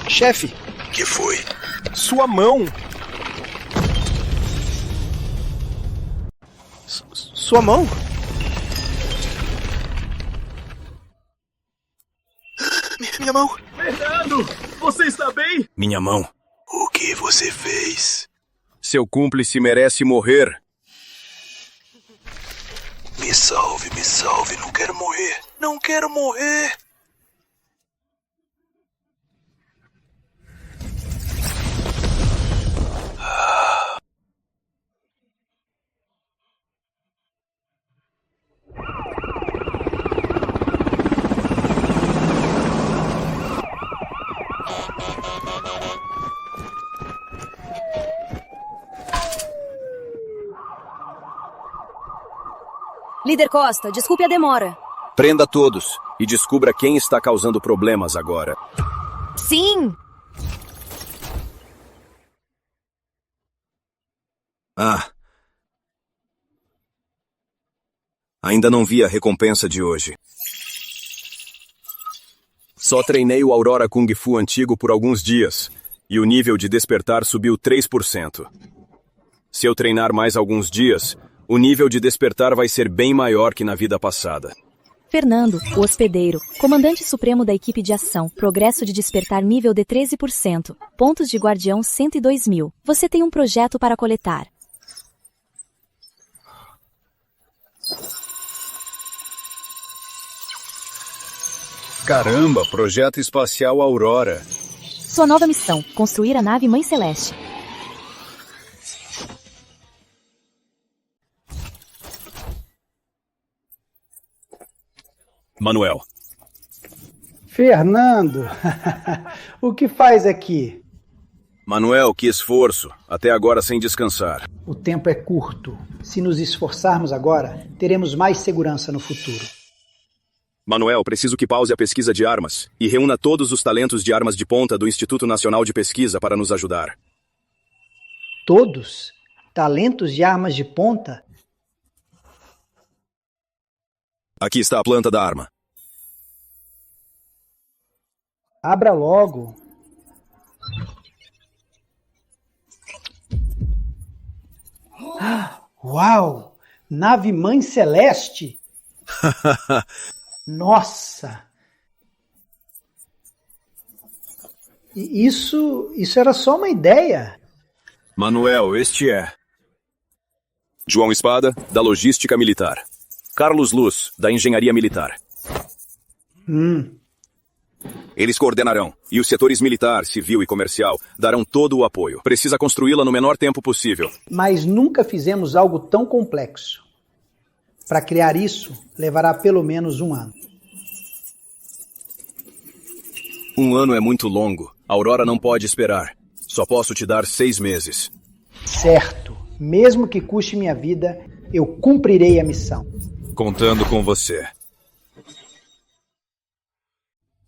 Chefe. Que foi? Sua mão. Sua mão? Minha mão. Fernando, você está bem? Minha mão. O que você fez? Seu cúmplice merece morrer. Me salve, não quero morrer. Não quero morrer. Líder Costa, desculpe a demora. Prenda todos e descubra quem está causando problemas agora. Sim! Ainda não vi a recompensa de hoje. Só treinei o Aurora Kung Fu antigo por alguns dias, e o nível de despertar subiu 3%. Se eu treinar mais alguns dias, o nível de despertar vai ser bem maior que na vida passada. Fernando, o hospedeiro, comandante supremo da equipe de ação, progresso de despertar nível de 13%, pontos de guardião 102.000. Você tem um projeto para coletar. Caramba, projeto espacial Aurora. Sua nova missão, construir a nave Mãe Celeste. Manuel. Fernando, o que faz aqui? Manuel, que esforço. Até agora sem descansar. O tempo é curto. Se nos esforçarmos agora, teremos mais segurança no futuro. Manuel, preciso que pause a pesquisa de armas e reúna todos os talentos de armas de ponta do Instituto Nacional de Pesquisa para nos ajudar. Todos? Talentos de armas de ponta? Aqui está a planta da arma. Abra logo. Uau! Nave Mãe Celeste! Nossa! Isso era só uma ideia. Manuel, este é. João Espada, da Logística Militar. Carlos Luz, da Engenharia Militar. Eles coordenarão, e os setores militar, civil e comercial darão todo o apoio. Precisa construí-la no menor tempo possível. Mas nunca fizemos algo tão complexo. Para criar isso, levará pelo menos 1 ano. 1 ano é muito longo. A Aurora não pode esperar. Só posso te dar 6 meses. Certo. Mesmo que custe minha vida, eu cumprirei a missão. Contando com você.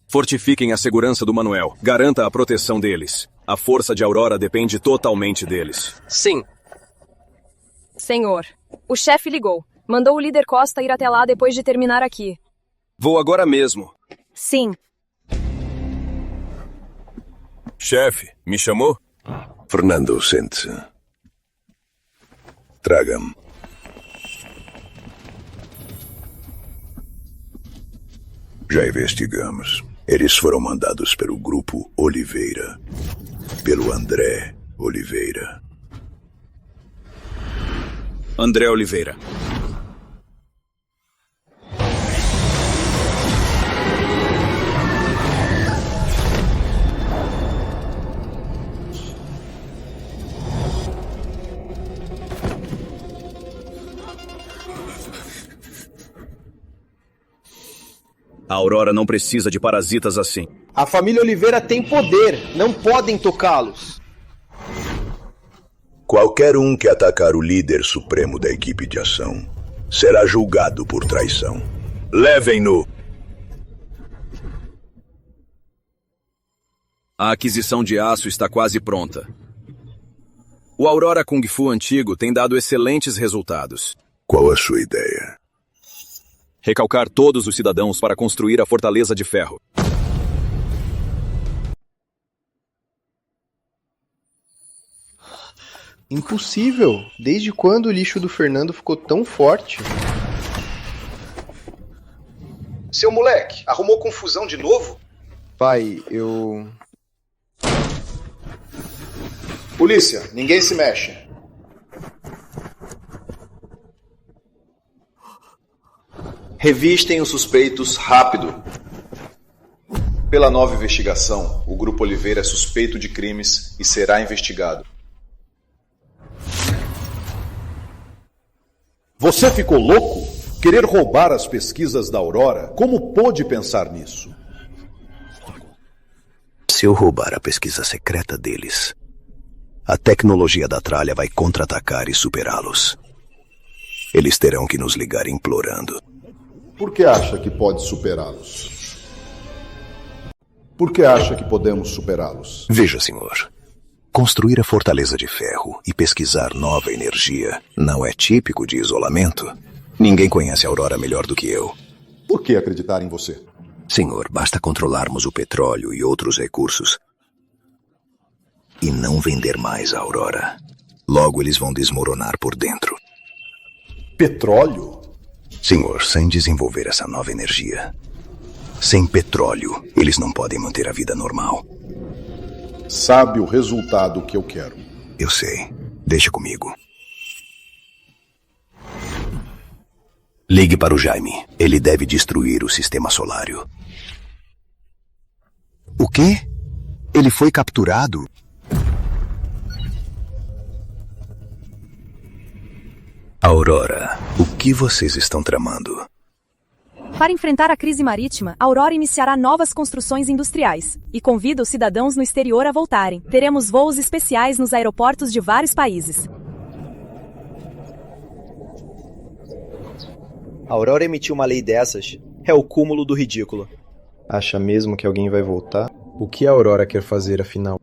Fortifiquem a segurança do Manuel. Garanta a proteção deles. A força de Aurora depende totalmente deles. Sim. Senhor, o chefe ligou. Mandou o líder Costa ir até lá depois de terminar aqui. Vou agora mesmo. Sim. Chefe, me chamou? Fernando, sente-se. Traga-me. Já investigamos. Eles foram mandados pelo Grupo Oliveira. Pelo André Oliveira. André Oliveira. A Aurora não precisa de parasitas assim. A família Oliveira tem poder, não podem tocá-los. Qualquer um que atacar o líder supremo da equipe de ação será julgado por traição. Levem-no! A aquisição de aço está quase pronta. O Aurora Kung Fu antigo tem dado excelentes resultados. Qual a sua ideia? Recalcar todos os cidadãos para construir a Fortaleza de Ferro. Impossível! Desde quando o lixo do Fernando ficou tão forte? Seu moleque, arrumou confusão de novo? Pai, eu... Polícia, ninguém se mexe. Revistem os suspeitos rápido. Pela nova investigação, o Grupo Oliveira é suspeito de crimes e será investigado. Você ficou louco? Querer roubar as pesquisas da Aurora? Como pôde pensar nisso? Se eu roubar a pesquisa secreta deles, a tecnologia da tralha vai contra-atacar e superá-los. Eles terão que nos ligar implorando. Por que acha que pode superá-los? Por que acha que podemos superá-los? Veja, senhor. Construir a Fortaleza de Ferro e pesquisar nova energia não é típico de isolamento. Ninguém conhece a Aurora melhor do que eu. Por que acreditar em você? Senhor, basta controlarmos o petróleo e outros recursos e não vender mais a Aurora. Logo eles vão desmoronar por dentro. Petróleo? Senhor, sem desenvolver essa nova energia, sem petróleo, eles não podem manter a vida normal. Sabe o resultado que eu quero. Eu sei. Deixa comigo. Ligue para o Jaime. Ele deve destruir o sistema solário. O quê? Ele foi capturado? Aurora, o que vocês estão tramando? Para enfrentar a crise marítima, a Aurora iniciará novas construções industriais e convida os cidadãos no exterior a voltarem. Teremos voos especiais nos aeroportos de vários países. A Aurora emitiu uma lei dessas. É o cúmulo do ridículo. Acha mesmo que alguém vai voltar? O que a Aurora quer fazer, afinal?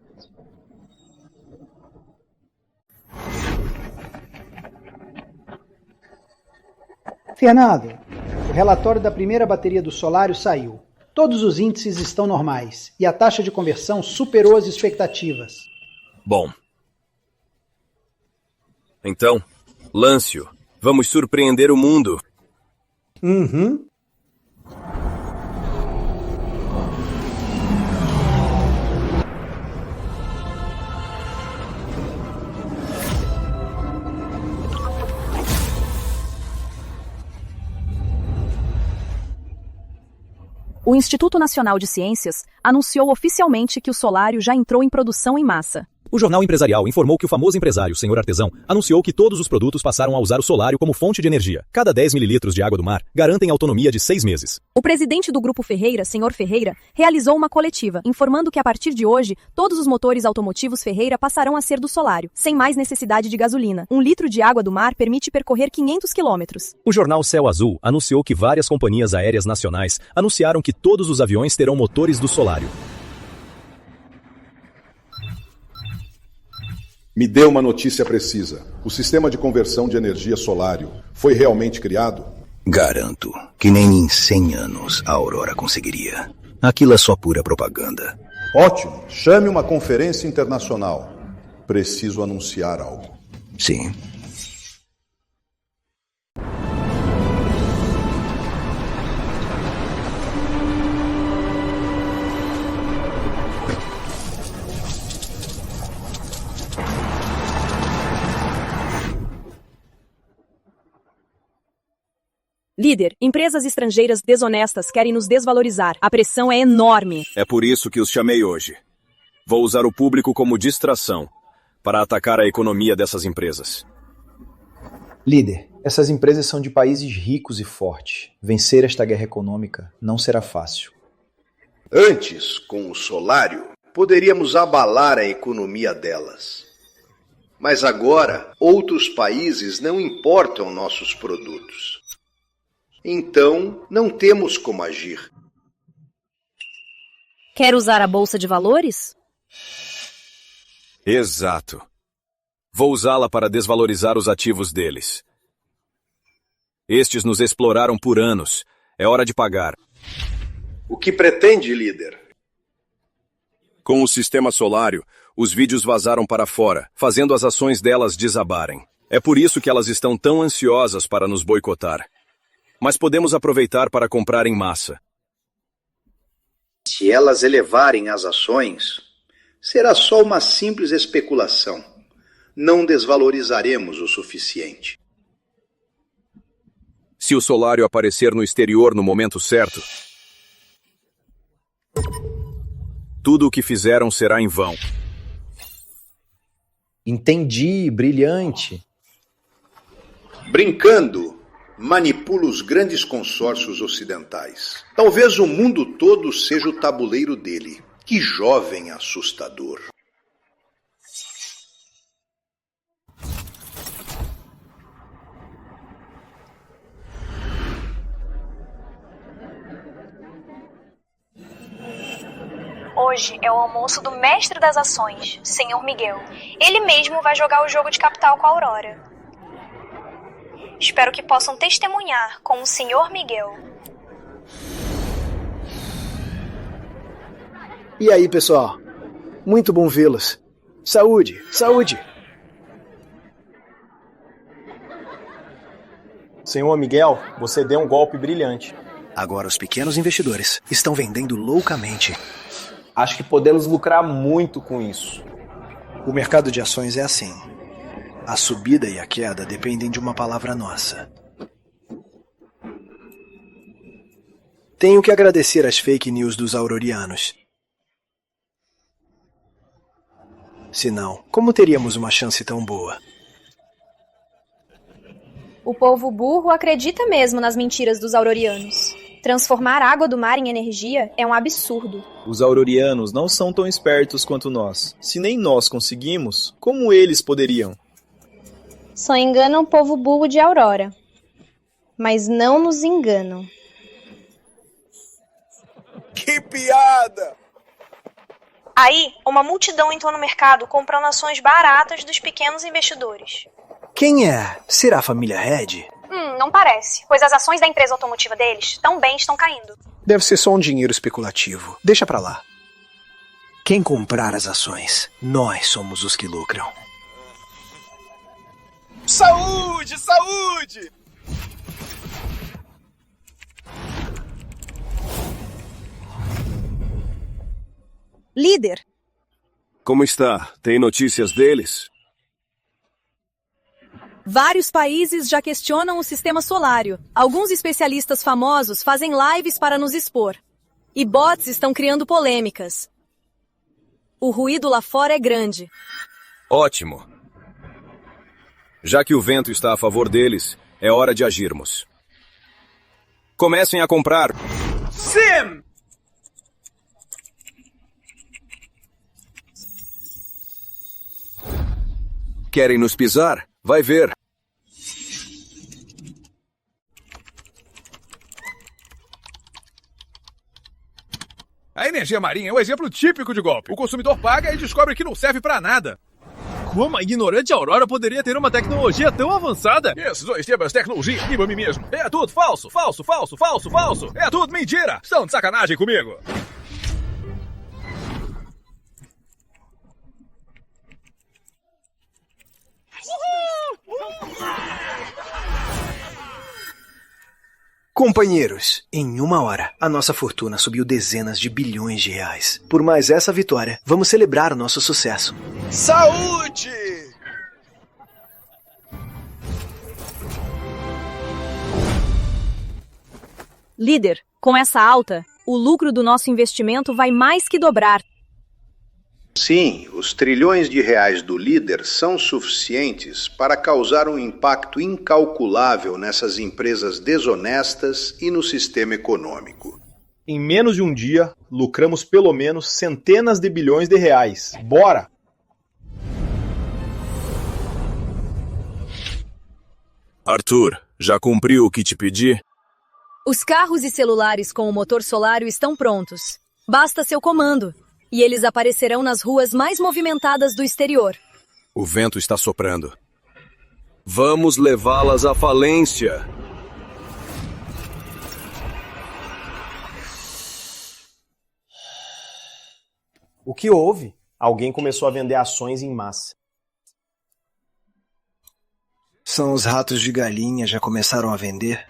Fernando, O relatório da primeira bateria do Solário saiu. Todos os índices estão normais e a taxa de conversão superou as expectativas. Bom. Então, Lâncio, vamos surpreender o mundo. Uhum. O Instituto Nacional de Ciências anunciou oficialmente que o Solário já entrou em produção em massa. O Jornal Empresarial informou que o famoso empresário, Senhor Artesão, anunciou que todos os produtos passaram a usar o solário como fonte de energia. Cada 10 mililitros de água do mar garantem autonomia de 6 meses. O presidente do Grupo Ferreira, Senhor Ferreira, realizou uma coletiva, informando que a partir de hoje, todos os motores automotivos Ferreira passarão a ser do solário, sem mais necessidade de gasolina. 1 litro de água do mar permite percorrer 500 quilômetros. O jornal Céu Azul anunciou que várias companhias aéreas nacionais anunciaram que todos os aviões terão motores do solário. Me dê uma notícia precisa. O sistema de conversão de energia Solário foi realmente criado? Garanto que nem em 100 anos a Aurora conseguiria. Aquilo é só pura propaganda. Ótimo. Chame uma conferência internacional. Preciso anunciar algo. Sim. Líder, empresas estrangeiras desonestas querem nos desvalorizar. A pressão é enorme. É por isso que os chamei hoje. Vou usar o público como distração para atacar a economia dessas empresas. Líder, essas empresas são de países ricos e fortes. Vencer esta guerra econômica não será fácil. Antes, com o Solário, poderíamos abalar a economia delas. Mas agora, outros países não importam nossos produtos. Então, não temos como agir. Quer usar a Bolsa de Valores? Exato. Vou usá-la para desvalorizar os ativos deles. Estes nos exploraram por anos. É hora de pagar. O que pretende, líder? Com o sistema Solário, os vídeos vazaram para fora, fazendo as ações delas desabarem. É por isso que elas estão tão ansiosas para nos boicotar. Mas podemos aproveitar para comprar em massa. Se elas elevarem as ações, será só uma simples especulação. Não desvalorizaremos o suficiente. Se o Solário aparecer no exterior no momento certo, tudo o que fizeram será em vão. Entendi, brilhante. Brincando, manipula os grandes consórcios ocidentais. Talvez o mundo todo seja o tabuleiro dele. Que jovem assustador. Hoje é o almoço do mestre das ações, Senhor Miguel. Ele mesmo vai jogar o jogo de capital com a Aurora. Espero que possam testemunhar com o Senhor Miguel. E aí, pessoal? Muito bom vê-los. Saúde, saúde! Senhor Miguel, você deu um golpe brilhante. Agora os pequenos investidores estão vendendo loucamente. Acho que podemos lucrar muito com isso. O mercado de ações é assim. A subida e a queda dependem de uma palavra nossa. Tenho que agradecer as fake news dos aurorianos. Senão, como teríamos uma chance tão boa? O povo burro acredita mesmo nas mentiras dos aurorianos. Transformar a água do mar em energia é um absurdo. Os aurorianos não são tão espertos quanto nós. Se nem nós conseguimos, como eles poderiam? Só enganam o povo burro de Aurora. Mas não nos enganam. Que piada! Aí, uma multidão entrou no mercado comprando ações baratas dos pequenos investidores. Quem é? Será a família Red? Não parece, pois as ações da empresa automotiva deles também estão caindo. Deve ser só um dinheiro especulativo. Deixa pra lá. Quem comprar as ações, nós somos os que lucram. Saúde, saúde! Líder, Como está? Tem notícias deles? vários países já questionam o sistema solário. Alguns especialistas famosos fazem lives para nos expor. E bots estão criando polêmicas. O ruído lá fora é grande. Ótimo. Já que o vento está a favor deles, é hora de agirmos. Comecem a comprar. Sim! Querem nos pisar? Vai ver. A energia marinha é um exemplo típico de golpe. O consumidor paga e descobre que não serve pra nada. Como a ignorante Aurora poderia ter uma tecnologia tão avançada? Esses dois temas tecnologia anima a mim mesmo. É tudo falso, falso, falso, falso, falso. É tudo mentira. Estão de sacanagem comigo. Companheiros, em 1 hora, a nossa fortuna subiu dezenas de bilhões de reais. Por mais essa vitória, vamos celebrar o nosso sucesso. Saúde! Líder, com essa alta, o lucro do nosso investimento vai mais que dobrar. Sim, os trilhões de reais do líder são suficientes para causar um impacto incalculável nessas empresas desonestas e no sistema econômico. Em menos de um dia, lucramos pelo menos centenas de bilhões de reais. Bora! Arthur, já cumpriu o que te pedi? Os carros e celulares com o motor solário estão prontos. Basta seu comando. E eles aparecerão nas ruas mais movimentadas do exterior. O vento está soprando. Vamos levá-las à falência. O que houve? Alguém começou a vender ações em massa. São os ratos de galinha, já começaram a vender?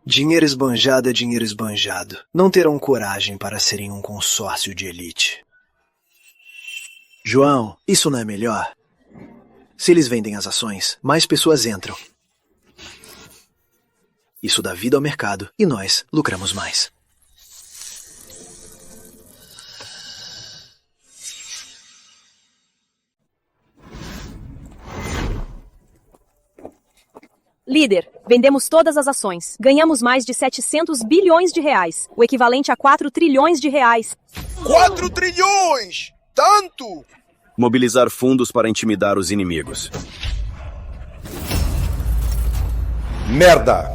Dinheiro esbanjado é dinheiro esbanjado. Não terão coragem para serem um consórcio de elite. João, isso não é melhor? Se eles vendem as ações, mais pessoas entram. Isso dá vida ao mercado e nós lucramos mais. Líder, vendemos todas as ações. Ganhamos mais de 700 bilhões de reais, o equivalente a 4 trilhões de reais. 4 trilhões! Tanto! Mobilizar fundos para intimidar os inimigos. Merda!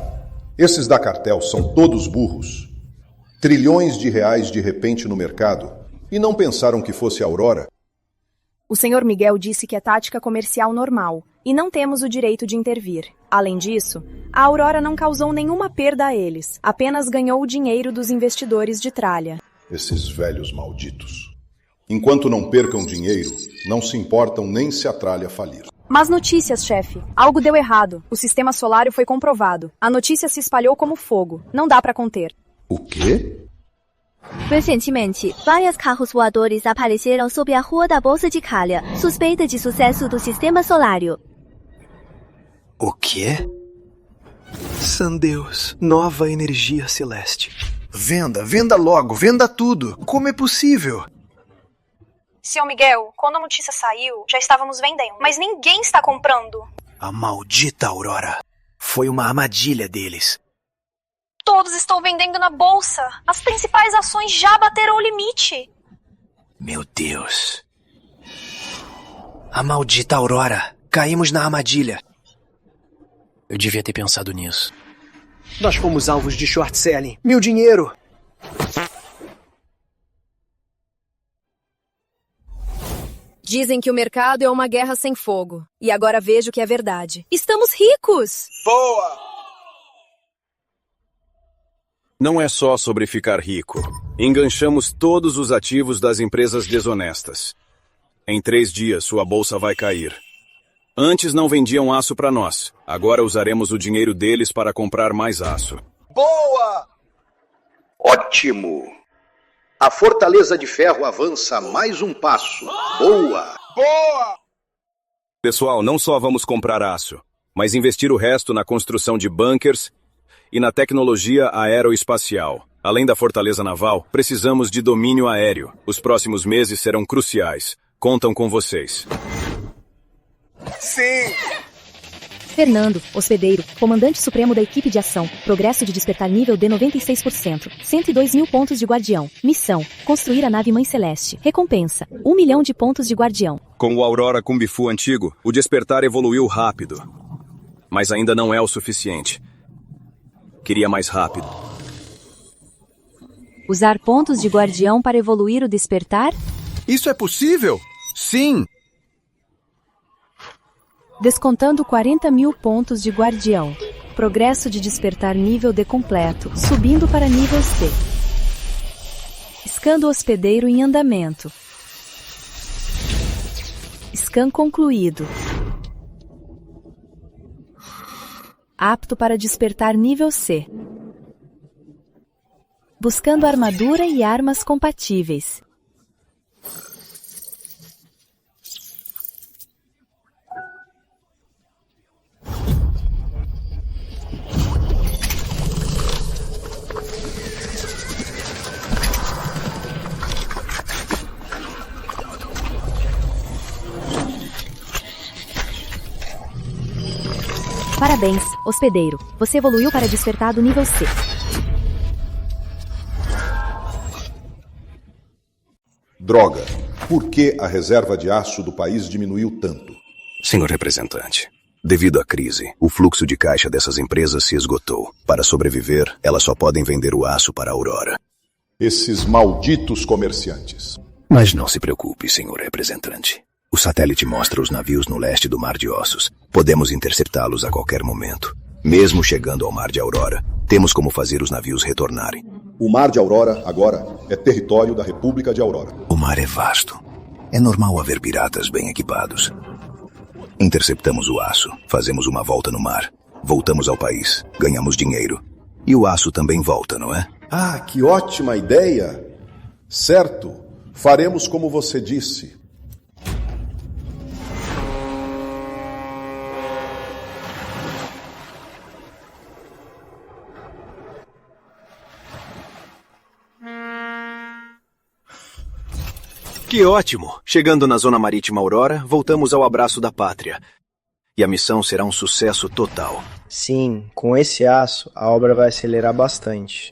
Esses da cartel são todos burros. Trilhões de reais de repente no mercado. E não pensaram que fosse Aurora? O Sr. Miguel disse que é tática comercial normal, e não temos o direito de intervir. Além disso, a Aurora não causou nenhuma perda a eles, apenas ganhou o dinheiro dos investidores de tralha. Esses velhos malditos. Enquanto não percam dinheiro, não se importam nem se a tralha falir. Mas notícias, chefe. Algo deu errado. O sistema solário foi comprovado. A notícia se espalhou como fogo. Não dá para conter. O quê? Recentemente, vários carros voadores apareceram sob a rua da Bolsa de Calha, suspeita de sucesso do sistema solário. O quê? Sandeus, nova energia celeste. Venda, venda logo, venda tudo. Como é possível? Sr. Miguel, quando a notícia saiu, já estávamos vendendo, mas ninguém está comprando. A maldita Aurora. Foi uma armadilha deles. Todos estão vendendo na bolsa. As principais ações já bateram o limite. Meu Deus. A maldita Aurora. Caímos na armadilha. Eu devia ter pensado nisso. Nós fomos alvos de short selling. Meu dinheiro! Dizem que o mercado é uma guerra sem fogo. E agora vejo que é verdade. Estamos ricos! Boa! Não é só sobre ficar rico. Enganchamos todos os ativos das empresas desonestas. Em 3 dias, sua bolsa vai cair. Antes não vendiam aço para nós. Agora usaremos o dinheiro deles para comprar mais aço. Boa! Ótimo! A Fortaleza de Ferro avança mais um passo. Boa! Boa! Pessoal, não só vamos comprar aço, mas investir o resto na construção de bunkers e na tecnologia aeroespacial. Além da fortaleza naval, precisamos de domínio aéreo. Os próximos meses serão cruciais. Contam com vocês. Sim! Fernando, hospedeiro, comandante supremo da equipe de ação, progresso de despertar nível D 96%, 102 mil pontos de guardião. Missão, construir a nave Mãe Celeste. Recompensa, 1 milhão de pontos de guardião. Com o Aurora Kung Fu antigo, o despertar evoluiu rápido. Mas ainda não é o suficiente. Queria mais rápido. Usar pontos de guardião para evoluir o despertar? Isso é possível? Sim! Descontando 40 mil pontos de guardião. Progresso de despertar nível D completo, subindo para nível C. Scan do hospedeiro em andamento. Scan concluído. Apto para despertar nível C. Buscando armadura e armas compatíveis. Parabéns, hospedeiro. Você evoluiu para despertar do nível C. Droga. Por que a reserva de aço do país diminuiu tanto? Senhor representante, devido à crise, o fluxo de caixa dessas empresas se esgotou. Para sobreviver, elas só podem vender o aço para a Aurora. Esses malditos comerciantes. Mas não se preocupe, senhor representante. O satélite mostra os navios no leste do Mar de Ossos. Podemos interceptá-los a qualquer momento. Mesmo chegando ao Mar de Aurora, temos como fazer os navios retornarem. O Mar de Aurora, agora, é território da República de Aurora. O mar é vasto. É normal haver piratas bem equipados. Interceptamos o aço, fazemos uma volta no mar, voltamos ao país, ganhamos dinheiro. E o aço também volta, não é? Ah, que ótima ideia! Certo, faremos como você disse. Que ótimo! Chegando na Zona Marítima Aurora, voltamos ao abraço da pátria. E a missão será um sucesso total. Sim, com esse aço, a obra vai acelerar bastante.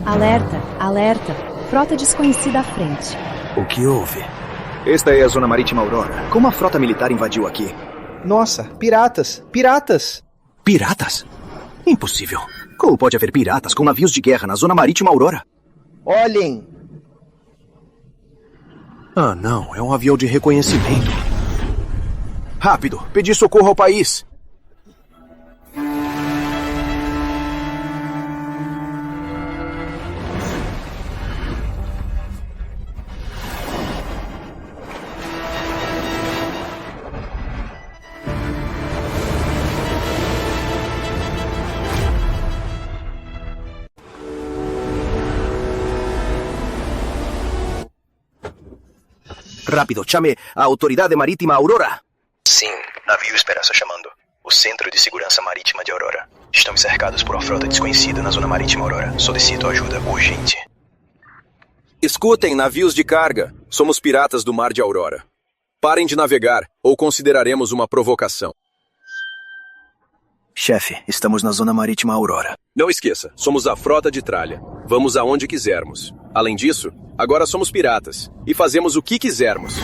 Alerta, alerta. Frota desconhecida à frente. O que houve? Esta é a Zona Marítima Aurora. Como a frota militar invadiu aqui? Nossa, piratas! Piratas! Piratas? Impossível. Como pode haver piratas com navios de guerra na Zona Marítima Aurora? Olhem! Ah, não. É um avião de reconhecimento. Rápido! Pedir socorro ao país! Rápido, chame a Autoridade Marítima Aurora. Sim, navio Esperança chamando. O Centro de Segurança Marítima de Aurora. Estamos cercados por uma frota desconhecida na Zona Marítima Aurora. Solicito ajuda urgente. Escutem, navios de carga. Somos piratas do Mar de Aurora. Parem de navegar, ou consideraremos uma provocação. Chefe, estamos na Zona Marítima Aurora. Não esqueça, somos a frota de tralha. Vamos aonde quisermos. Além disso, agora somos piratas. E fazemos o que quisermos.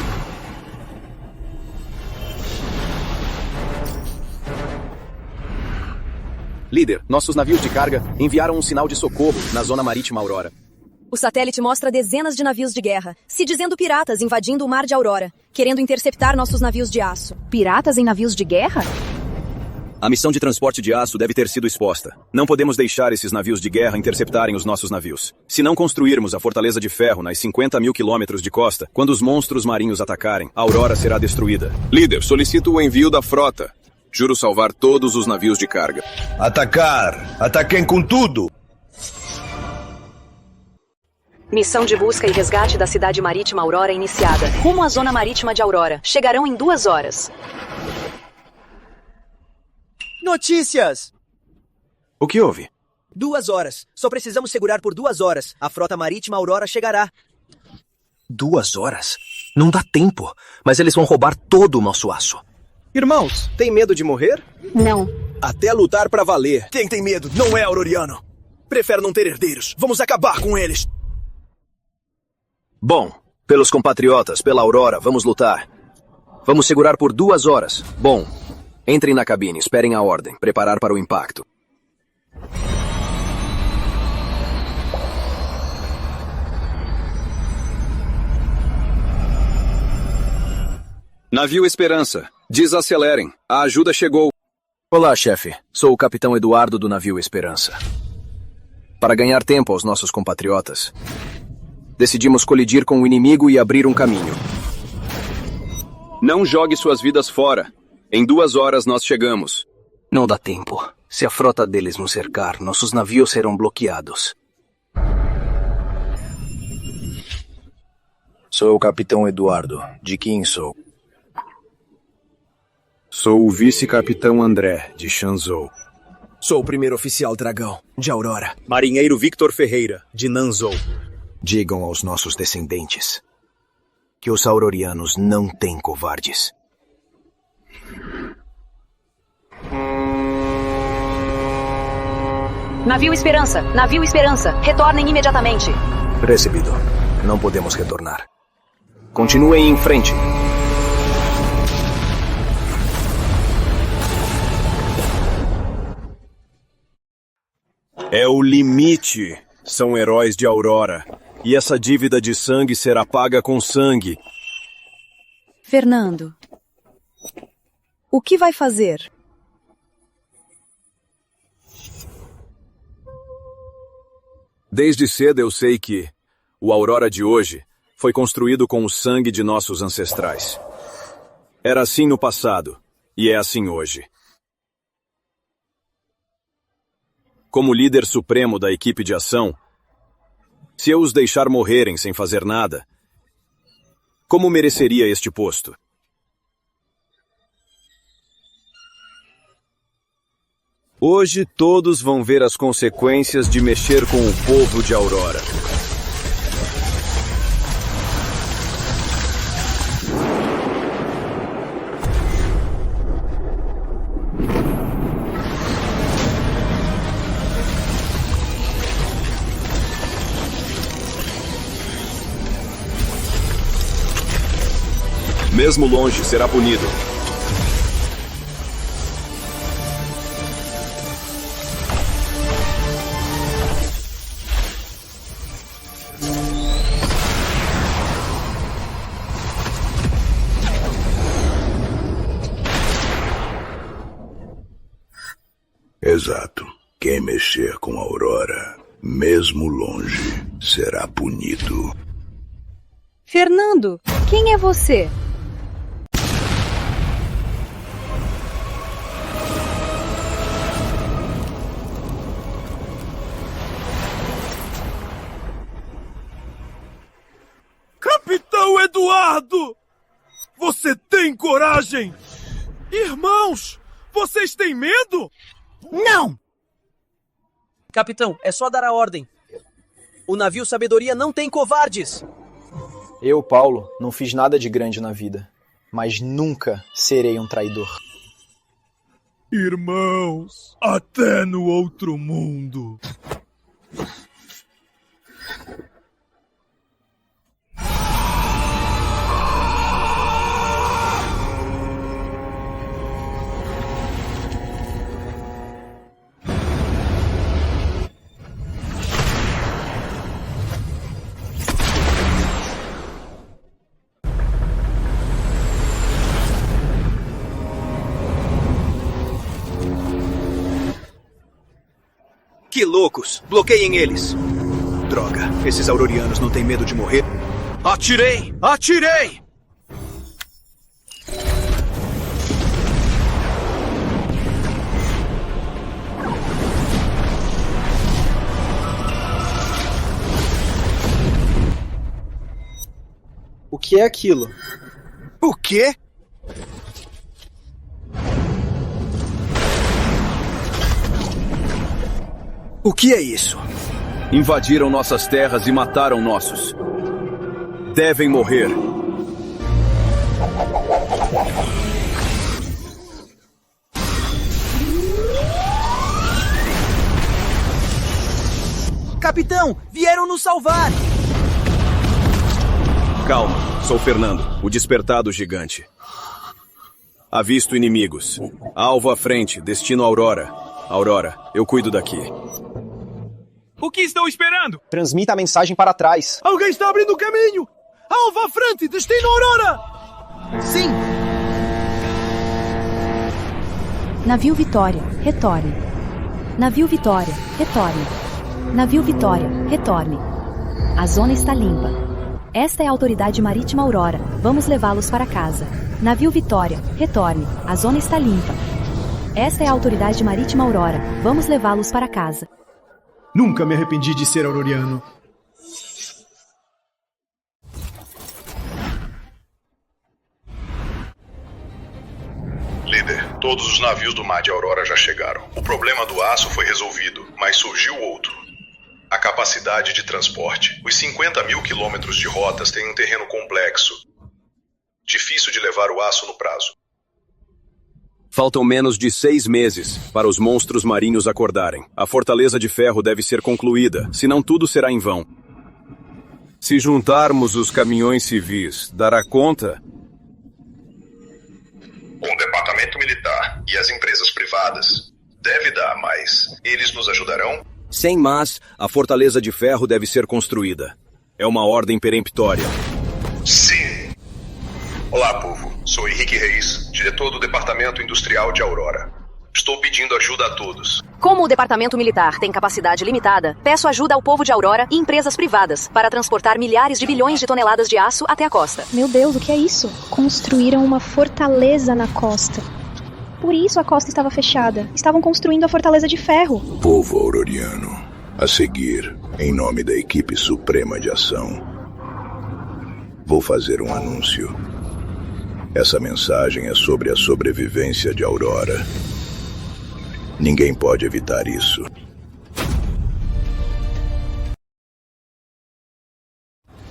Líder, nossos navios de carga enviaram um sinal de socorro na Zona Marítima Aurora. O satélite mostra dezenas de navios de guerra, se dizendo piratas invadindo o mar de Aurora, querendo interceptar nossos navios de aço. Piratas em navios de guerra? A missão de transporte de aço deve ter sido exposta. Não podemos deixar esses navios de guerra interceptarem os nossos navios. Se não construirmos a Fortaleza de Ferro nas 50 mil quilômetros de costa, quando os monstros marinhos atacarem, a Aurora será destruída. Líder, solicito o envio da frota. Juro salvar todos os navios de carga. Atacar! Ataquem com tudo! Missão de busca e resgate da cidade marítima Aurora iniciada. Rumo à zona marítima de Aurora. Chegarão em 2 horas. Notícias! O que houve? 2 horas. Só precisamos segurar por 2 horas. A frota marítima Aurora chegará. 2 horas? Não dá tempo. Mas eles vão roubar todo o nosso aço. Irmãos, tem medo de morrer? Não. Até lutar pra valer. Quem tem medo não é auroriano. Prefere não ter herdeiros. Vamos acabar com eles. Bom, pelos compatriotas, pela Aurora, vamos lutar. Vamos segurar por 2 horas. Bom, entrem na cabine, esperem a ordem. Preparar para o impacto. Navio Esperança, desacelerem. A ajuda chegou. Olá, chefe. Sou o capitão Eduardo do navio Esperança. Para ganhar tempo aos nossos compatriotas, decidimos colidir com o inimigo e abrir um caminho. Não jogue suas vidas fora. Em 2 horas nós chegamos. Não dá tempo. Se a frota deles nos cercar, nossos navios serão bloqueados. Sou o capitão Eduardo. De quem sou? Sou o vice-capitão André, de Shanzhou. Sou o primeiro oficial dragão, de Aurora. Marinheiro Victor Ferreira, de Nanzhou. Digam aos nossos descendentes que os aurorianos não têm covardes. Navio Esperança! Navio Esperança! Retornem imediatamente! Recebido. Não podemos retornar. Continuem em frente. É o limite. São heróis de Aurora. E essa dívida de sangue será paga com sangue. Fernando, o que vai fazer? Desde cedo eu sei que o Aurora de hoje foi construído com o sangue de nossos ancestrais. Era assim no passado, e é assim hoje. Como líder supremo da equipe de ação, se eu os deixar morrerem sem fazer nada, como mereceria este posto? Hoje todos vão ver as consequências de mexer com o povo de Aurora. Mesmo longe, será punido. Exato. Quem mexer com a Aurora, mesmo longe, será punido. Fernando, quem é você? Capitão Eduardo! Você tem coragem? Irmãos, vocês têm medo? Não! Capitão, é só dar a ordem. O navio Sabedoria não tem covardes. Eu, Paulo, não fiz nada de grande na vida, mas nunca serei um traidor. Irmãos, até no outro mundo. Que loucos! Bloqueiem eles! Droga, esses aurorianos não têm medo de morrer. Atirei! Atirei! O que é aquilo? O quê? O que é isso? Invadiram nossas terras e mataram nossos. Devem morrer. Capitão, vieram nos salvar! Calma, sou Fernando, o despertado gigante. Avisto inimigos. Alvo à frente, destino Aurora. Aurora, eu cuido daqui. O que estão esperando? Transmita a mensagem para trás. Alguém está abrindo o caminho! Alvo à frente, destino Aurora! Sim! Navio Vitória, retorne. Navio Vitória, retorne. Navio Vitória, retorne. A zona está limpa. Esta é a Autoridade Marítima Aurora. Vamos levá-los para casa. Navio Vitória, retorne. A zona está limpa. Esta é a Autoridade Marítima Aurora. Vamos levá-los para casa. Nunca me arrependi de ser auroriano. Líder, todos os navios do mar de Aurora já chegaram. O problema do aço foi resolvido, mas surgiu outro. A capacidade de transporte. Os 50 mil quilômetros de rotas têm um terreno complexo. Difícil de levar o aço no prazo. Faltam menos de 6 meses para os monstros marinhos acordarem. A Fortaleza de Ferro deve ser concluída, senão tudo será em vão. Se juntarmos os caminhões civis, dará conta? Com o Departamento Militar e as empresas privadas, deve dar, mas eles nos ajudarão? Sem mas, a Fortaleza de Ferro deve ser construída. É uma ordem peremptória. Sim! Olá, povo. Sou Henrique Reis, diretor do Departamento Industrial de Aurora. Estou pedindo ajuda a todos. Como o Departamento Militar tem capacidade limitada, peço ajuda ao povo de Aurora e empresas privadas para transportar milhares de bilhões de toneladas de aço até a costa. Meu Deus, o que é isso? Construíram uma fortaleza na costa. Por isso a costa estava fechada. Estavam construindo a Fortaleza de Ferro. Povo auroriano, a seguir, em nome da equipe suprema de ação, vou fazer um anúncio. Essa mensagem é sobre a sobrevivência de Aurora. Ninguém pode evitar isso.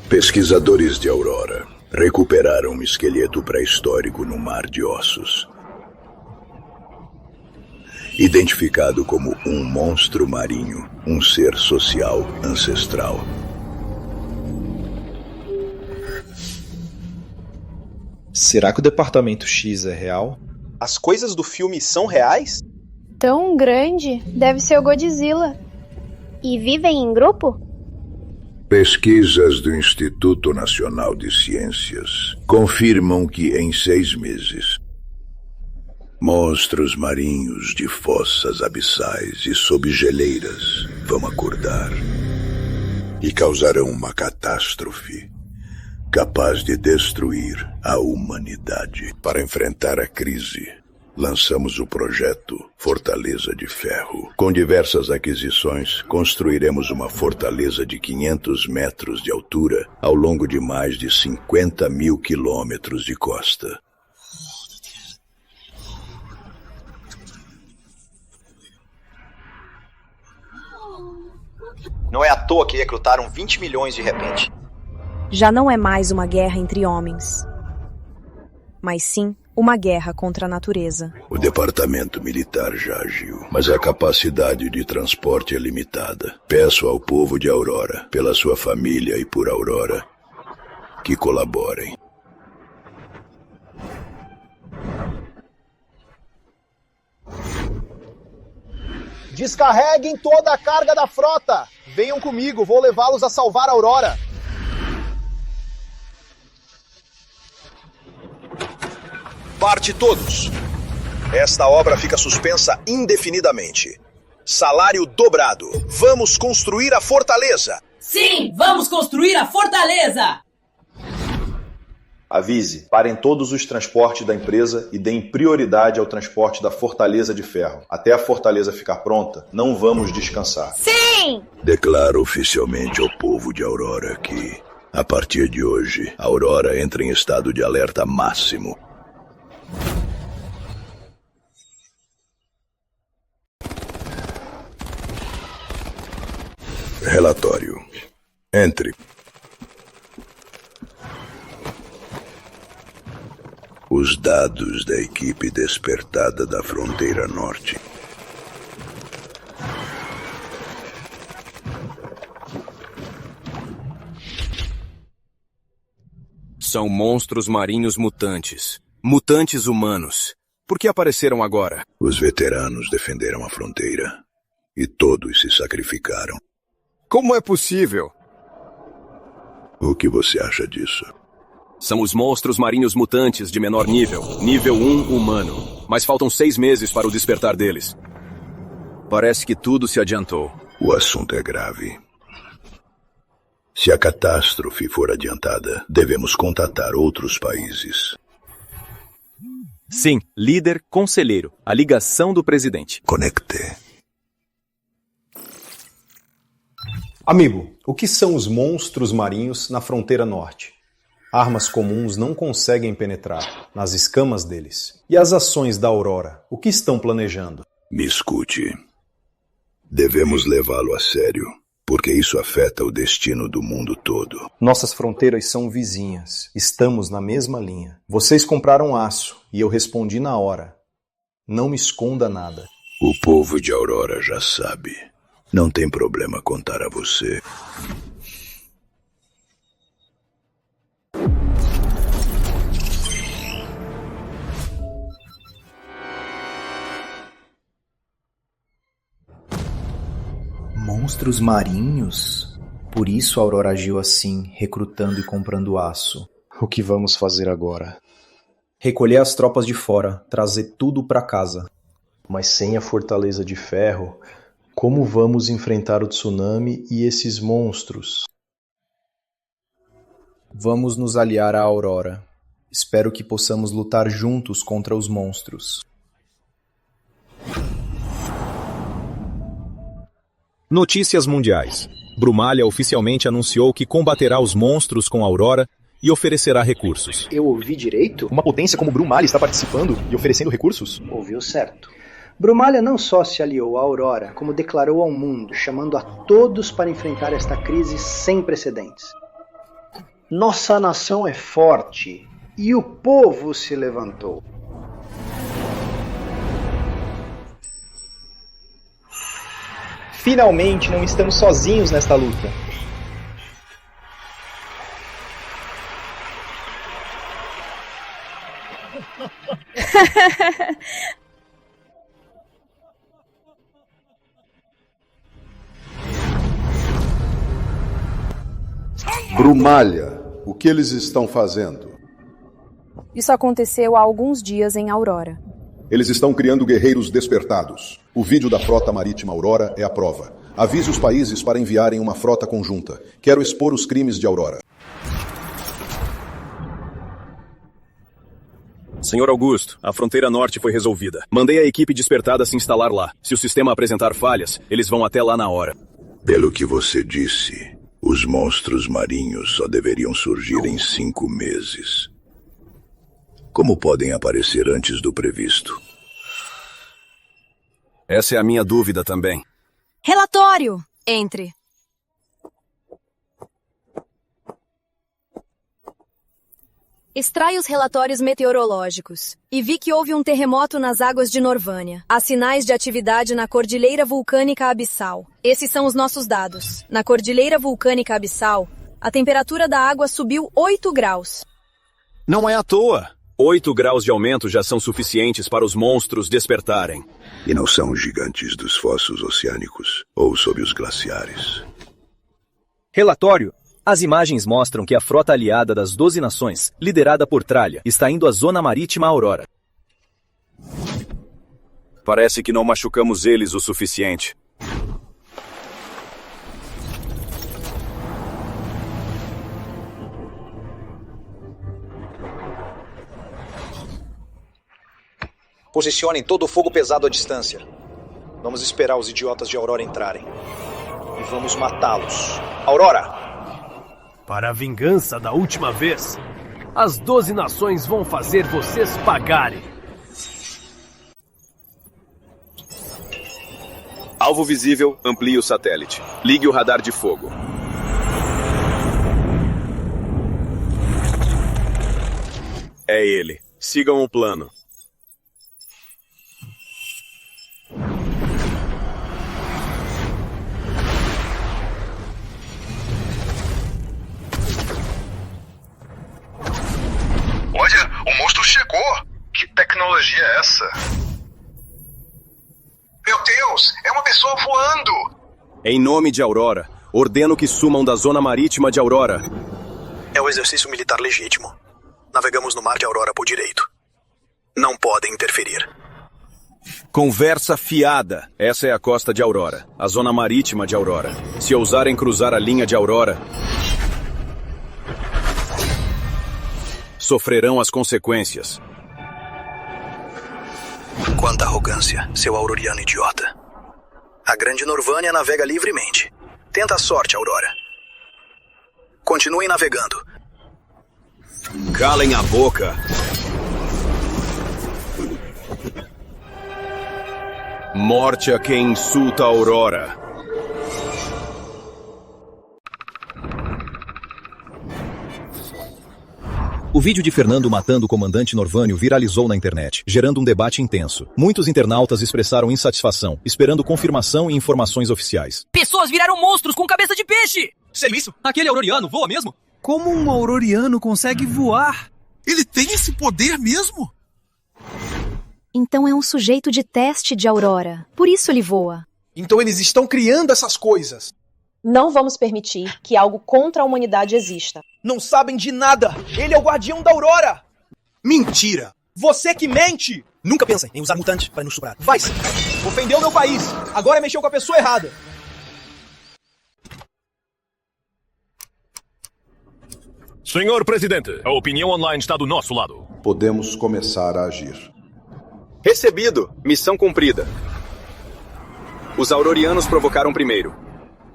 Pesquisadores de Aurora recuperaram um esqueleto pré-histórico no Mar de Ossos. Identificado como um monstro marinho, um ser social ancestral. Será que o Departamento X é real? As coisas do filme são reais? Tão grande, deve ser o Godzilla. E vivem em grupo? Pesquisas do Instituto Nacional de Ciências confirmam que em 6 meses, monstros marinhos de fossas abissais e sob geleiras vão acordar e causarão uma catástrofe capaz de destruir a humanidade. Para enfrentar a crise, lançamos o projeto Fortaleza de Ferro. Com diversas aquisições, construiremos uma fortaleza de 500 metros de altura ao longo de mais de 50 mil quilômetros de costa. Não é à toa que recrutaram 20 milhões de repente. Já não é mais uma guerra entre homens, mas sim uma guerra contra a natureza. O departamento militar já agiu, mas a capacidade de transporte é limitada. Peço ao povo de Aurora, pela sua família e por Aurora, que colaborem. Descarreguem toda a carga da frota! Venham comigo, vou levá-los a salvar a Aurora! Parte todos! Esta obra fica suspensa indefinidamente. Salário dobrado. Vamos construir a fortaleza. Sim, vamos construir a fortaleza! Avise, parem todos os transportes da empresa e deem prioridade ao transporte da Fortaleza de Ferro. Até a fortaleza ficar pronta, não vamos descansar. Sim! Declaro oficialmente ao povo de Aurora que, a partir de hoje, Aurora entra em estado de alerta máximo. Relatório. Entre. Os dados da equipe despertada da fronteira norte. São monstros marinhos mutantes. Mutantes humanos. Por que apareceram agora? Os veteranos defenderam a fronteira. E todos se sacrificaram. Como é possível? O que você acha disso? São os monstros marinhos mutantes de menor nível. Nível 1 humano. Mas faltam 6 meses para o despertar deles. Parece que tudo se adiantou. O assunto é grave. Se a catástrofe for adiantada, devemos contatar outros países. Sim, líder conselheiro. A ligação do presidente. Conecte. Amigo, o que são os monstros marinhos na fronteira norte? Armas comuns não conseguem penetrar nas escamas deles. E as ações da Aurora, o que estão planejando? Me escute. Devemos levá-lo a sério, porque isso afeta o destino do mundo todo. Nossas fronteiras são vizinhas. Estamos na mesma linha. Vocês compraram aço e eu respondi na hora. Não me esconda nada. O povo de Aurora já sabe. Não tem problema contar a você. Monstros marinhos? Por isso a Aurora agiu assim, recrutando e comprando aço. O que vamos fazer agora? Recolher as tropas de fora, trazer tudo para casa. Mas sem a Fortaleza de Ferro, como vamos enfrentar o tsunami e esses monstros? Vamos nos aliar à Aurora. Espero que possamos lutar juntos contra os monstros. Notícias mundiais. Brumália oficialmente anunciou que combaterá os monstros com Aurora e oferecerá recursos. Eu ouvi direito? Uma potência como Brumália está participando e oferecendo recursos? Ouviu certo. Brumália não só se aliou à Aurora, como declarou ao mundo, chamando a todos para enfrentar esta crise sem precedentes. Nossa nação é forte e o povo se levantou. Finalmente não estamos sozinhos nesta luta. Brumália, o que eles estão fazendo? Isso aconteceu há alguns dias em Aurora. Eles estão criando guerreiros despertados. O vídeo da frota marítima Aurora é a prova. Avise os países para enviarem uma frota conjunta. Quero expor os crimes de Aurora. Senhor Augusto, a fronteira norte foi resolvida. Mandei a equipe despertada se instalar lá. Se o sistema apresentar falhas, eles vão até lá na hora. Pelo que você disse, os monstros marinhos só deveriam surgir em 5 meses. Como podem aparecer antes do previsto? Essa é a minha dúvida também. Relatório! Entre. Extrai os relatórios meteorológicos. E vi que houve um terremoto nas águas de Norvânia. Há sinais de atividade na Cordilheira Vulcânica Abissal. Esses são os nossos dados. Na Cordilheira Vulcânica Abissal, a temperatura da água subiu 8 graus. Não é à toa. 8 graus de aumento já são suficientes para os monstros despertarem. E não são os gigantes dos fossos oceânicos ou sob os glaciares. Relatório. As imagens mostram que a frota aliada das 12 nações, liderada por Tralha, está indo à zona marítima Aurora. Parece que não machucamos eles o suficiente. Posicionem todo o fogo pesado à distância. Vamos esperar os idiotas de Aurora entrarem. E vamos matá-los. Aurora! Para a vingança da última vez, as 12 nações vão fazer vocês pagarem. Alvo visível, amplie o satélite. Ligue o radar de fogo. É ele. Sigam o plano. Olha, o monstro chegou! Que tecnologia é essa? Meu Deus, é uma pessoa voando! Em nome de Aurora, ordeno que sumam da zona marítima de Aurora. É o exercício militar legítimo. Navegamos no mar de Aurora por direito. Não podem interferir. Conversa fiada. Essa é a costa de Aurora, a zona marítima de Aurora. Se ousarem cruzar a linha de Aurora, sofrerão as consequências. Quanta arrogância, seu auroriano idiota. A grande Norvânia navega livremente. Tenta a sorte, Aurora. Continuem navegando. Calem a boca. Morte a quem insulta a Aurora. O vídeo de Fernando matando o comandante Norvânio viralizou na internet, gerando um debate intenso. Muitos internautas expressaram insatisfação, esperando confirmação e informações oficiais. Pessoas viraram monstros com cabeça de peixe! Sério isso? Aquele auroriano voa mesmo? Como um auroriano consegue voar? Ele tem esse poder mesmo? Então é um sujeito de teste de Aurora. Por isso ele voa. Então eles estão criando essas coisas. Não vamos permitir que algo contra a humanidade exista. Não sabem de nada. Ele é o guardião da Aurora. Mentira. Você que mente. Nunca pensem em usar mutante para nos estuprar. Vai-se. Ofendeu meu país. Agora mexeu com a pessoa errada. Senhor presidente, a opinião online está do nosso lado. Podemos começar a agir. Recebido. Missão cumprida. Os aurorianos provocaram primeiro.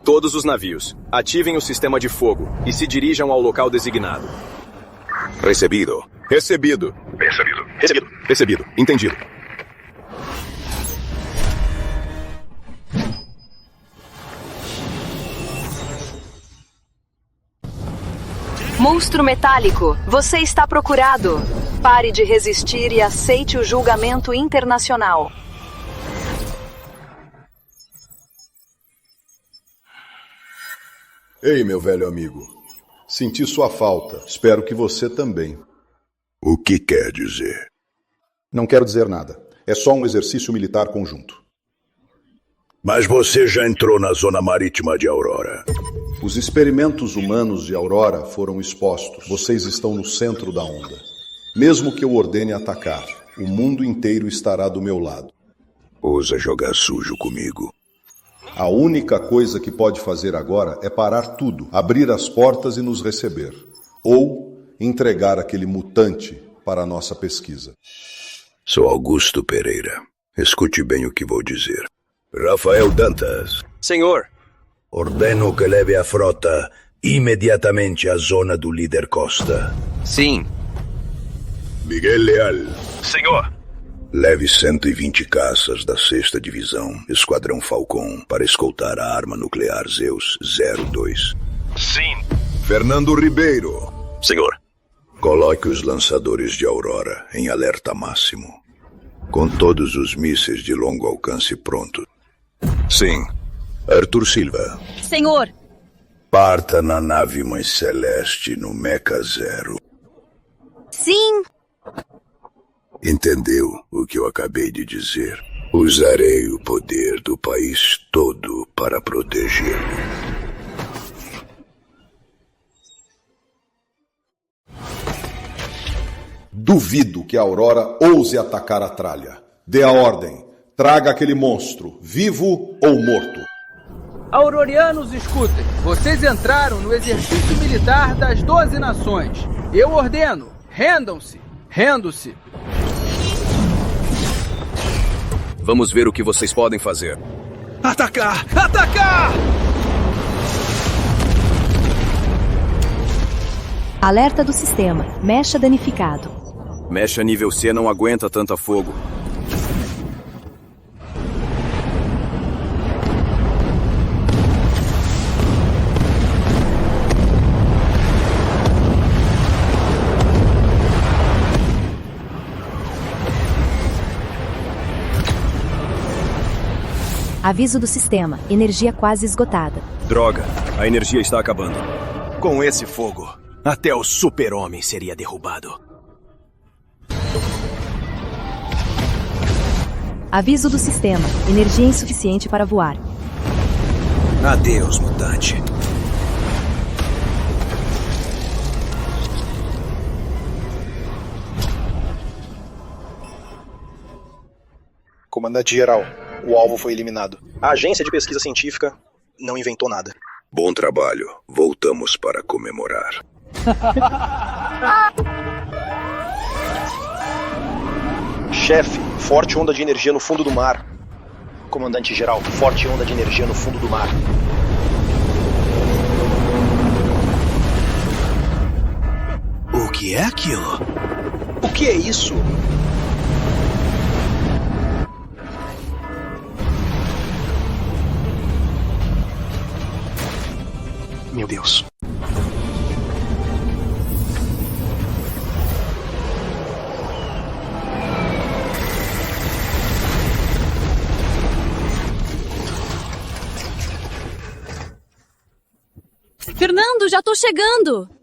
Todos os navios, ativem o sistema de fogo e se dirijam ao local designado. Recebido. Recebido. Recebido. Recebido. Recebido. Entendido. Monstro metálico, você está procurado. Pare de resistir e aceite o julgamento internacional. Ei, meu velho amigo. Senti sua falta. Espero que você também. O que quer dizer? Não quero dizer nada. É só um exercício militar conjunto. Mas você já entrou na zona marítima de Aurora. Os experimentos humanos de Aurora foram expostos. Vocês estão no centro da onda. Mesmo que eu ordene atacar, o mundo inteiro estará do meu lado. Ousa jogar sujo comigo. A única coisa que pode fazer agora é parar tudo, abrir as portas e nos receber. Ou entregar aquele mutante para a nossa pesquisa. Sou Augusto Pereira. Escute bem o que vou dizer. Rafael Dantas. Senhor. Ordeno que leve a frota imediatamente à zona do líder Costa. Sim. Miguel Leal. Senhor. Leve 120 caças da 6ª Divisão, Esquadrão Falcon, para escoltar a arma nuclear Zeus 02. Sim. Fernando Ribeiro. Senhor. Coloque os lançadores de Aurora em alerta máximo, com todos os mísseis de longo alcance prontos. Sim. Arthur Silva. Senhor. Parta na nave Mãe Celeste no Mecha Zero. Sim. Entendeu o que eu acabei de dizer? Usarei o poder do país todo para protegê-lo. Duvido que a Aurora ouse atacar a tralha. Dê a ordem. Traga aquele monstro, vivo ou morto. Aurorianos, escutem. Vocês entraram no exercício militar das 12 nações. Eu ordeno, rendam-se. Rendo-se. Vamos ver o que vocês podem fazer. Atacar! Atacar! Alerta do sistema. Mecha danificado. Mecha nível C não aguenta tanta fogo. Aviso do sistema. Energia quase esgotada. Droga, a energia está acabando. Com esse fogo, até o super-homem seria derrubado. Aviso do sistema. Energia insuficiente para voar. Adeus, mutante. Comandante-geral, o alvo foi eliminado. A agência de pesquisa científica não inventou nada. Bom trabalho. Voltamos para comemorar. Chefe, forte onda de energia no fundo do mar. Comandante-geral, forte onda de energia no fundo do mar. O que é aquilo? O que é isso? Meu Deus. Fernando, já tô chegando!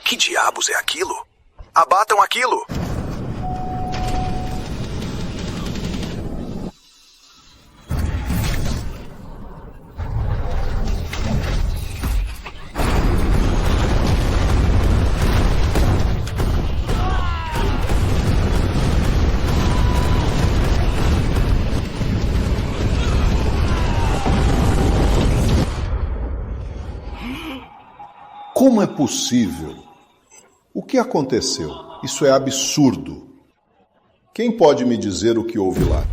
Que diabos é aquilo? Abatam aquilo! Como é possível? O que aconteceu? Isso é absurdo. Quem pode me dizer o que houve lá?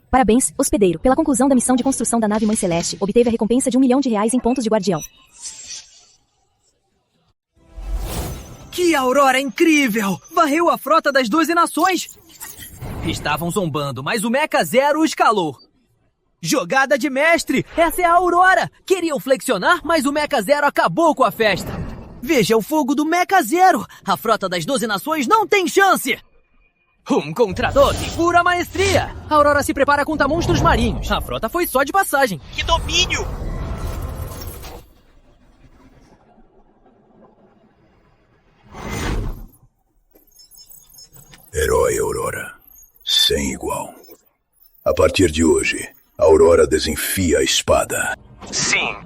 Parabéns, hospedeiro. Pela conclusão da missão de construção da nave Mãe Celeste, obteve a recompensa de R$1 milhão em pontos de guardião. Que aurora incrível! Varreu a frota das 12 nações! Estavam zombando, mas o Mecha Zero escalou. Jogada de mestre! Essa é a aurora! Queriam flexionar, mas o Mecha Zero acabou com a festa. Veja o fogo do Mecha Zero! A frota das 12 nações não tem chance! Contra 12, pura maestria! A aurora se prepara contra monstros marinhos. A frota foi só de passagem. Que domínio! Herói Aurora. Sem igual. A partir de hoje, a Aurora desenfia a espada. Sim.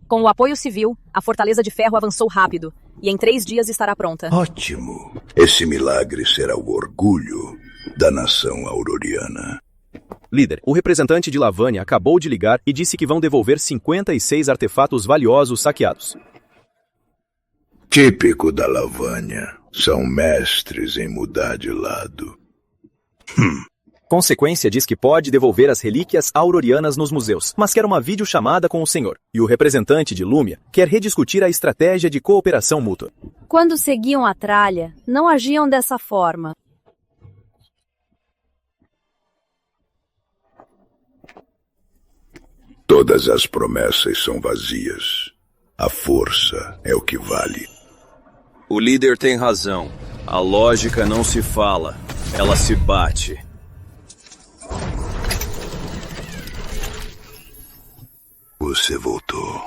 Com o apoio civil, a Fortaleza de Ferro avançou rápido, e em 3 dias estará pronta. Ótimo. Esse milagre será o orgulho da nação auroriana. Líder, o representante de Lavânia acabou de ligar e disse que vão devolver 56 artefatos valiosos saqueados. Típico da Lavânia. São mestres em mudar de lado. Consequência diz que pode devolver as relíquias aurorianas nos museus, mas quer uma videochamada com o senhor. E o representante de Lúmia quer rediscutir a estratégia de cooperação mútua. Quando seguiam a tralha, não agiam dessa forma. Todas as promessas são vazias. A força é o que vale. O líder tem razão. A lógica não se fala, ela se bate. Você voltou.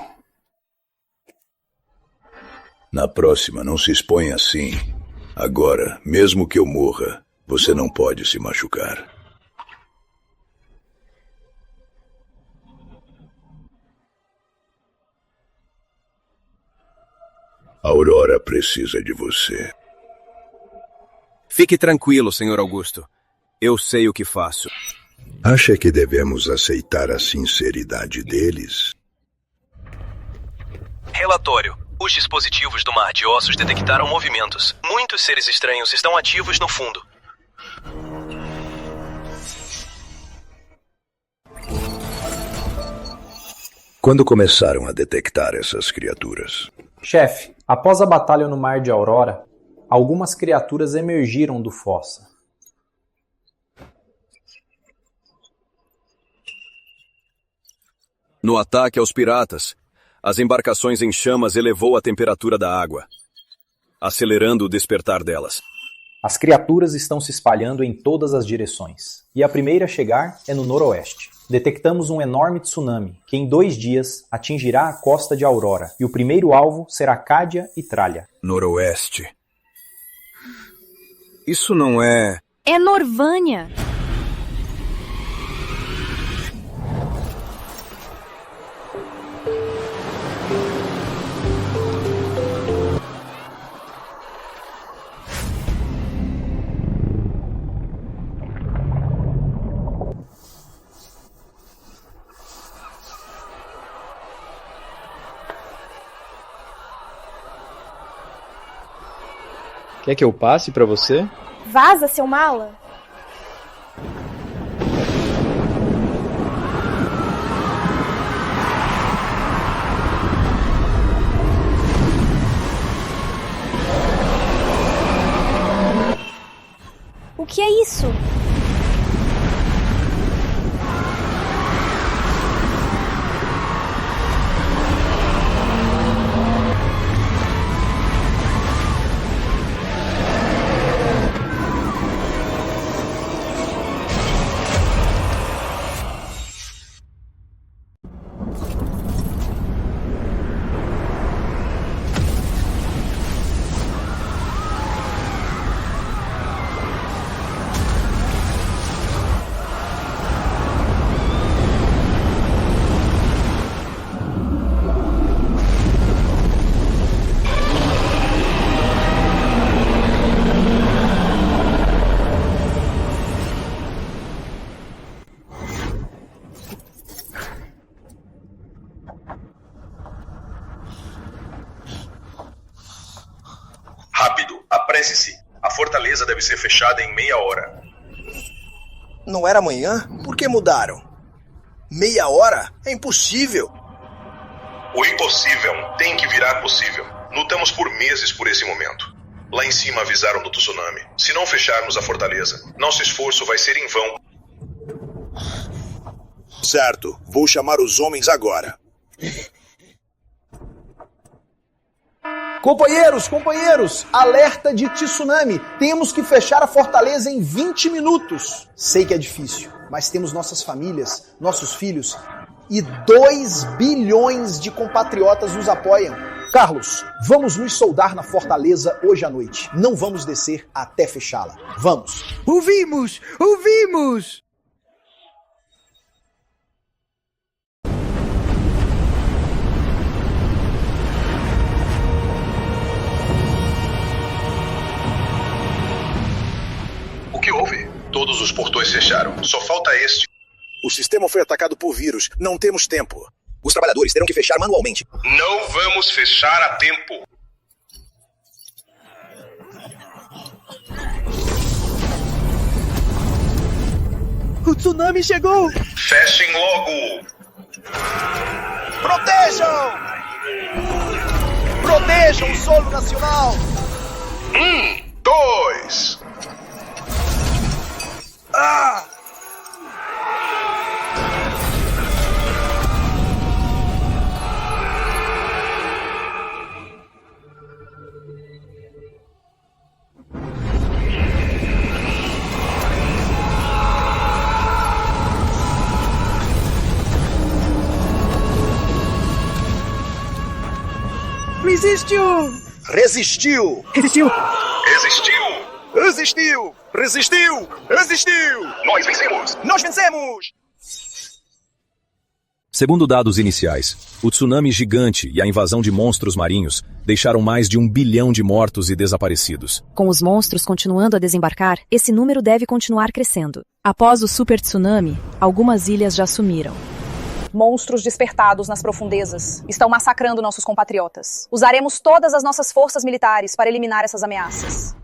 Na próxima, não se exponha assim. Agora, mesmo que eu morra, você não pode se machucar. A Aurora precisa de você. Fique tranquilo, Sr. Augusto. Eu sei o que faço. Acha que devemos aceitar a sinceridade deles? Relatório. Os dispositivos do Mar de Ossos detectaram movimentos. Muitos seres estranhos estão ativos no fundo. Quando começaram a detectar essas criaturas? Chefe, após a batalha no Mar de Aurora, algumas criaturas emergiram do fossa. No ataque aos piratas, as embarcações em chamas elevou a temperatura da água, acelerando o despertar delas. As criaturas estão se espalhando em todas as direções, e a primeira a chegar é no noroeste. Detectamos um enorme tsunami, que em 2 dias atingirá a costa de Aurora, e o primeiro alvo será Cádia e Tralha. Noroeste. Isso não é... É Norvânia! Quer que eu passe pra você? Vaza, seu mala! O que é isso? Rápido, apresse-se. A fortaleza deve ser fechada em meia hora. Não era amanhã? Por que mudaram? Meia hora? É impossível. O impossível tem que virar possível. Lutamos por meses por esse momento. Lá em cima avisaram do tsunami. Se não fecharmos a fortaleza, nosso esforço vai ser em vão. Certo, vou chamar os homens agora. Companheiros, alerta de tsunami. Temos que fechar a fortaleza em 20 minutos. Sei que é difícil, mas temos nossas famílias, nossos filhos e 2 bilhões de compatriotas nos apoiam. Carlos, vamos nos soldar na fortaleza hoje à noite. Não vamos descer até fechá-la. Vamos. Ouvimos! Todos os portões fecharam. Só falta este. O sistema foi atacado por vírus. Não temos tempo. Os trabalhadores terão que fechar manualmente. Não vamos fechar a tempo. O tsunami chegou! Fechem logo! Protejam! Protejam o solo nacional! 2. Ah! Resistiu! Resistiu! Resistiu! Existiu! Resistiu! Resistiu! Resistiu! Nós vencemos! Nós vencemos! Segundo dados iniciais, o tsunami gigante e a invasão de monstros marinhos deixaram mais de 1 bilhão de mortos e desaparecidos. Com os monstros continuando a desembarcar, esse número deve continuar crescendo. Após o super tsunami, algumas ilhas já sumiram. Monstros despertados nas profundezas estão massacrando nossos compatriotas. Usaremos todas as nossas forças militares para eliminar essas ameaças.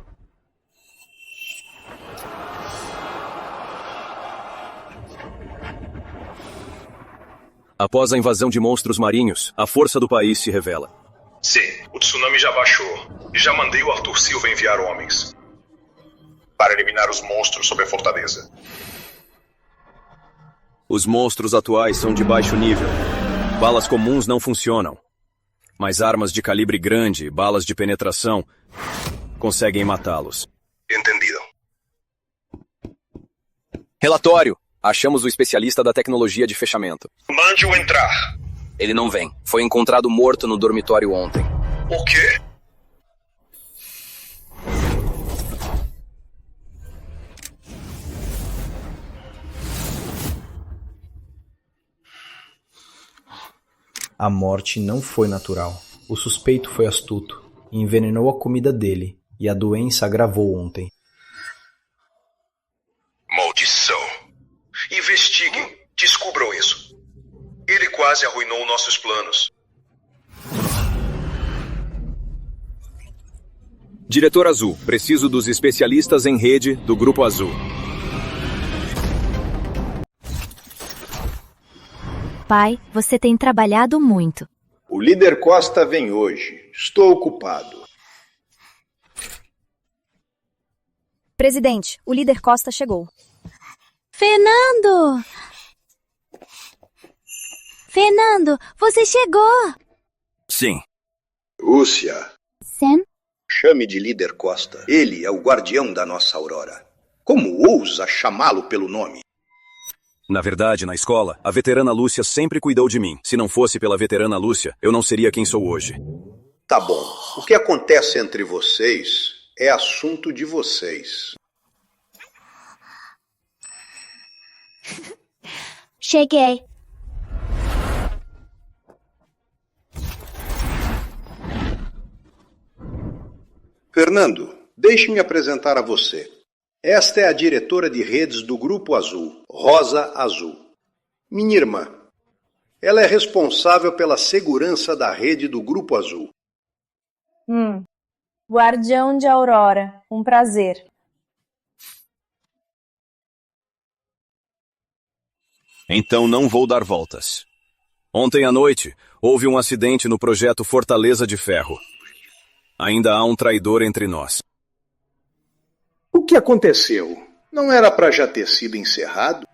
Após a invasão de monstros marinhos, a força do país se revela. Sim, o tsunami já baixou. E já mandei o Arthur Silva enviar homens para eliminar os monstros sobre a fortaleza. Os monstros atuais são de baixo nível. Balas comuns não funcionam. Mas armas de calibre grande e balas de penetração conseguem matá-los. Entendido. Relatório. Achamos o especialista da tecnologia de fechamento. Mande-o entrar. Ele não vem. Foi encontrado morto no dormitório ontem. O quê? A morte não foi natural. O suspeito foi astuto e envenenou a comida dele, e a doença agravou ontem. Maldição. Investiguem. Descubram isso. Ele quase arruinou nossos planos. Diretor Azul, preciso dos especialistas em rede do Grupo Azul. Pai, você tem trabalhado muito. O líder Costa vem hoje. Estou ocupado. Presidente, o líder Costa chegou. Fernando! Fernando, você chegou! Sim. Lúcia. Sam? Chame de líder Costa. Ele é o guardião da nossa Aurora. Como ousa chamá-lo pelo nome? Na verdade, na escola, a veterana Lúcia sempre cuidou de mim. Se não fosse pela veterana Lúcia, eu não seria quem sou hoje. Tá bom. O que acontece entre vocês é assunto de vocês. Cheguei. Fernando, deixe-me apresentar a você. Esta é a diretora de redes do Grupo Azul, Rosa Azul. Minha irmã. Ela é responsável pela segurança da rede do Grupo Azul. Guardião de Aurora. Um prazer. Então não vou dar voltas. Ontem à noite, houve um acidente no projeto Fortaleza de Ferro. Ainda há um traidor entre nós. O que aconteceu? Não era para já ter sido encerrado?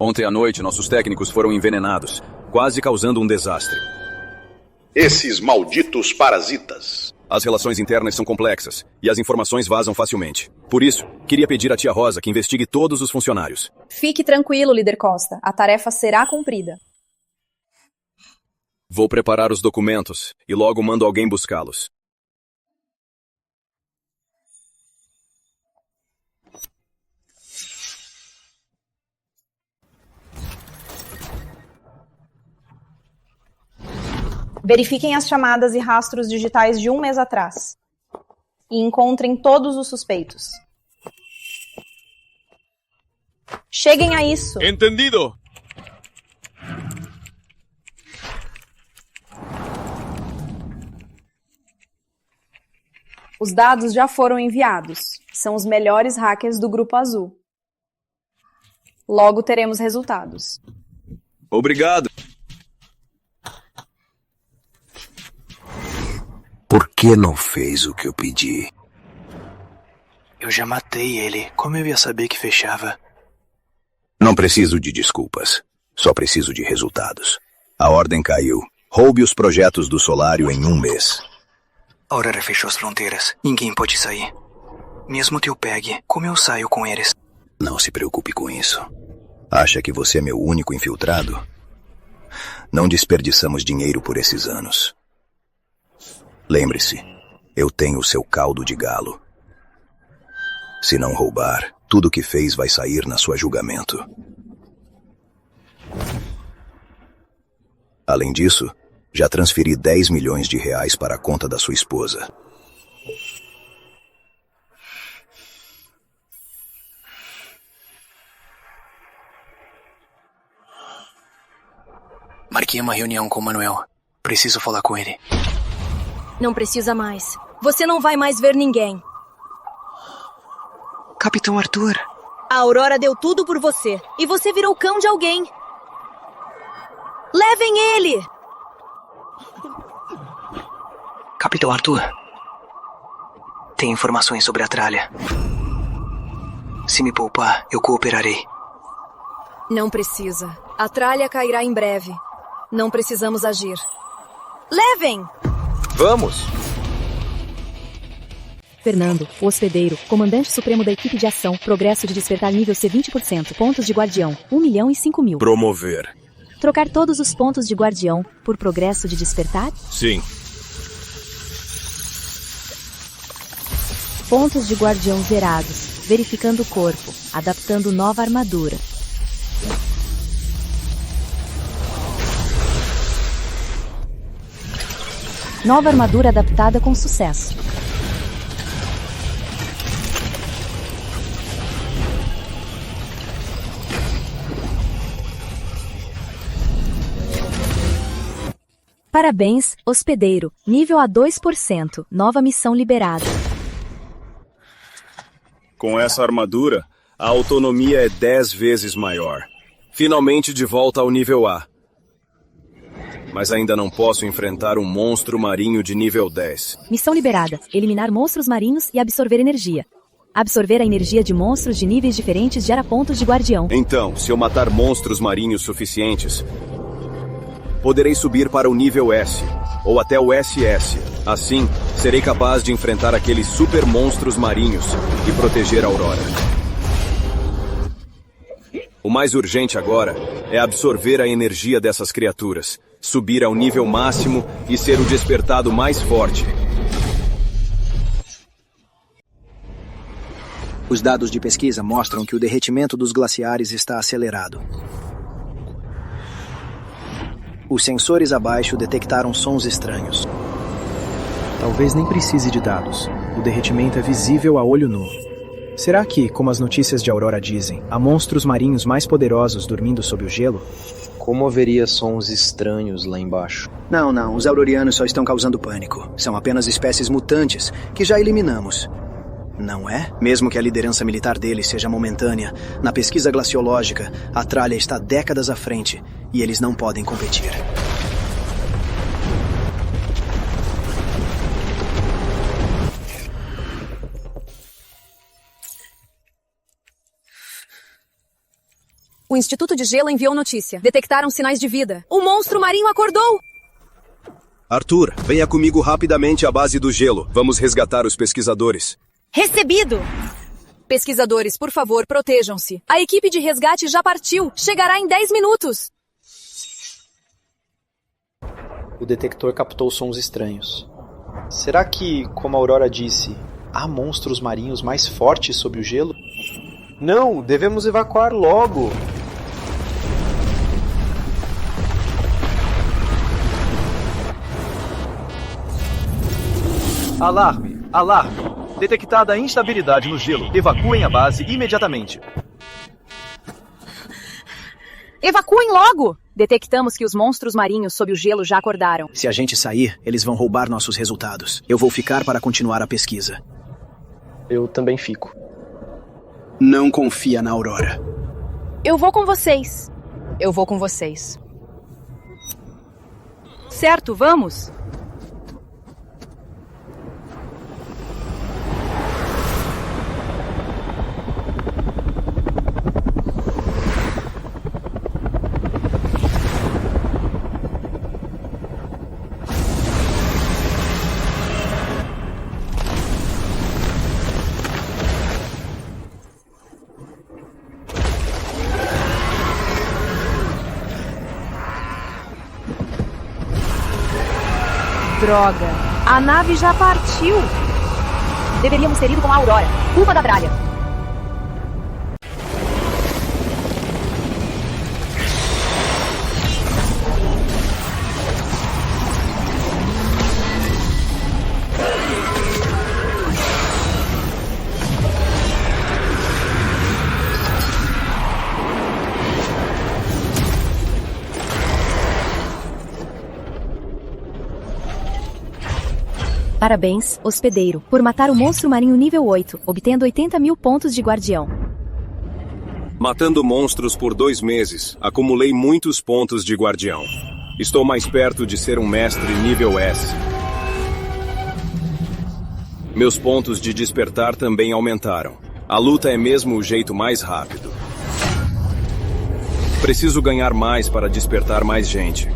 Ontem à noite, nossos técnicos foram envenenados, quase causando um desastre. Esses malditos parasitas. As relações internas são complexas e as informações vazam facilmente. Por isso, queria pedir à tia Rosa que investigue todos os funcionários. Fique tranquilo, líder Costa. A tarefa será cumprida. Vou preparar os documentos e logo mando alguém buscá-los. Verifiquem as chamadas e rastros digitais de um mês atrás. E encontrem todos os suspeitos. Cheguem a isso. Entendido. Os dados já foram enviados. São os melhores hackers do Grupo Azul. Logo teremos resultados. Obrigado. Por que não fez o que eu pedi? Eu já matei ele. Como eu ia saber que fechava? Não preciso de desculpas. Só preciso de resultados. A ordem caiu. Roube os projetos do Solário em 1 mês. A Aurora fechou as fronteiras. Ninguém pode sair. Mesmo que eu pegue, como eu saio com eles? Não se preocupe com isso. Acha que você é meu único infiltrado? Não desperdiçamos dinheiro por esses anos. Lembre-se, eu tenho o seu caldo de galo. Se não roubar, tudo o que fez vai sair na sua julgamento. Além disso, já transferi 10 milhões de reais para a conta da sua esposa. Marquei uma reunião com o Manuel. Preciso falar com ele. Não precisa mais. Você não vai mais ver ninguém. Capitão Arthur. A Aurora deu tudo por você. E você virou cão de alguém. Levem ele! Capitão Arthur. Tem informações sobre a tralha. Se me poupar, eu cooperarei. Não precisa. A tralha cairá em breve. Não precisamos agir. Levem! Vamos! Fernando, o hospedeiro, comandante supremo da equipe de ação, progresso de despertar nível C 20%, pontos de guardião, 1.005.000. Promover. Trocar todos os pontos de guardião por progresso de despertar? Sim. Pontos de guardião zerados, verificando o corpo, adaptando nova armadura. Nova armadura adaptada com sucesso. Parabéns, hospedeiro. Nível a 2%. Nova missão liberada. Com essa armadura, a autonomia é 10 vezes maior. Finalmente de volta ao nível A. Mas ainda não posso enfrentar um monstro marinho de nível 10. Missão liberada. Eliminar monstros marinhos e absorver energia. Absorver a energia de monstros de níveis diferentes gera pontos de guardião. Então, se eu matar monstros marinhos suficientes, poderei subir para o nível S, ou até o SS. Assim, serei capaz de enfrentar aqueles super monstros marinhos e proteger a Aurora. O mais urgente agora é absorver a energia dessas criaturas, subir ao nível máximo e ser o despertado mais forte. Os dados de pesquisa mostram que o derretimento dos glaciares está acelerado. Os sensores abaixo detectaram sons estranhos. Talvez nem precise de dados. O derretimento é visível a olho nu. Será que, como as notícias de Aurora dizem, há monstros marinhos mais poderosos dormindo sob o gelo? Como haveria sons estranhos lá embaixo? Não. Os aurorianos só estão causando pânico. São apenas espécies mutantes que já eliminamos. Não é? Mesmo que a liderança militar deles seja momentânea, na pesquisa glaciológica, a tralha está décadas à frente e eles não podem competir. O Instituto de Gelo enviou notícia. Detectaram sinais de vida. O monstro marinho acordou! Arthur, venha comigo rapidamente à base do gelo. Vamos resgatar os pesquisadores. Recebido! Pesquisadores, por favor, protejam-se. A equipe de resgate já partiu. Chegará em 10 minutos. O detector captou sons estranhos. Será que, como a Aurora disse, há monstros marinhos mais fortes sob o gelo? Não, devemos evacuar logo. Alarme! Alarme! Detectada instabilidade no gelo. Evacuem a base imediatamente. Evacuem logo! Detectamos que os monstros marinhos sob o gelo já acordaram. Se a gente sair, eles vão roubar nossos resultados. Eu vou ficar para continuar a pesquisa. Eu também fico. Não confia na Aurora. Eu vou com vocês. Eu vou com vocês. Certo, vamos! Droga, a nave já partiu. Deveríamos ter ido com a Aurora. Culpa da Dralha. Parabéns, hospedeiro, por matar o monstro marinho nível 8, obtendo 80 mil pontos de guardião. Matando monstros por 2 meses, acumulei muitos pontos de guardião. Estou mais perto de ser um mestre nível S. Meus pontos de despertar também aumentaram. A luta é mesmo o jeito mais rápido. Preciso ganhar mais para despertar mais gente.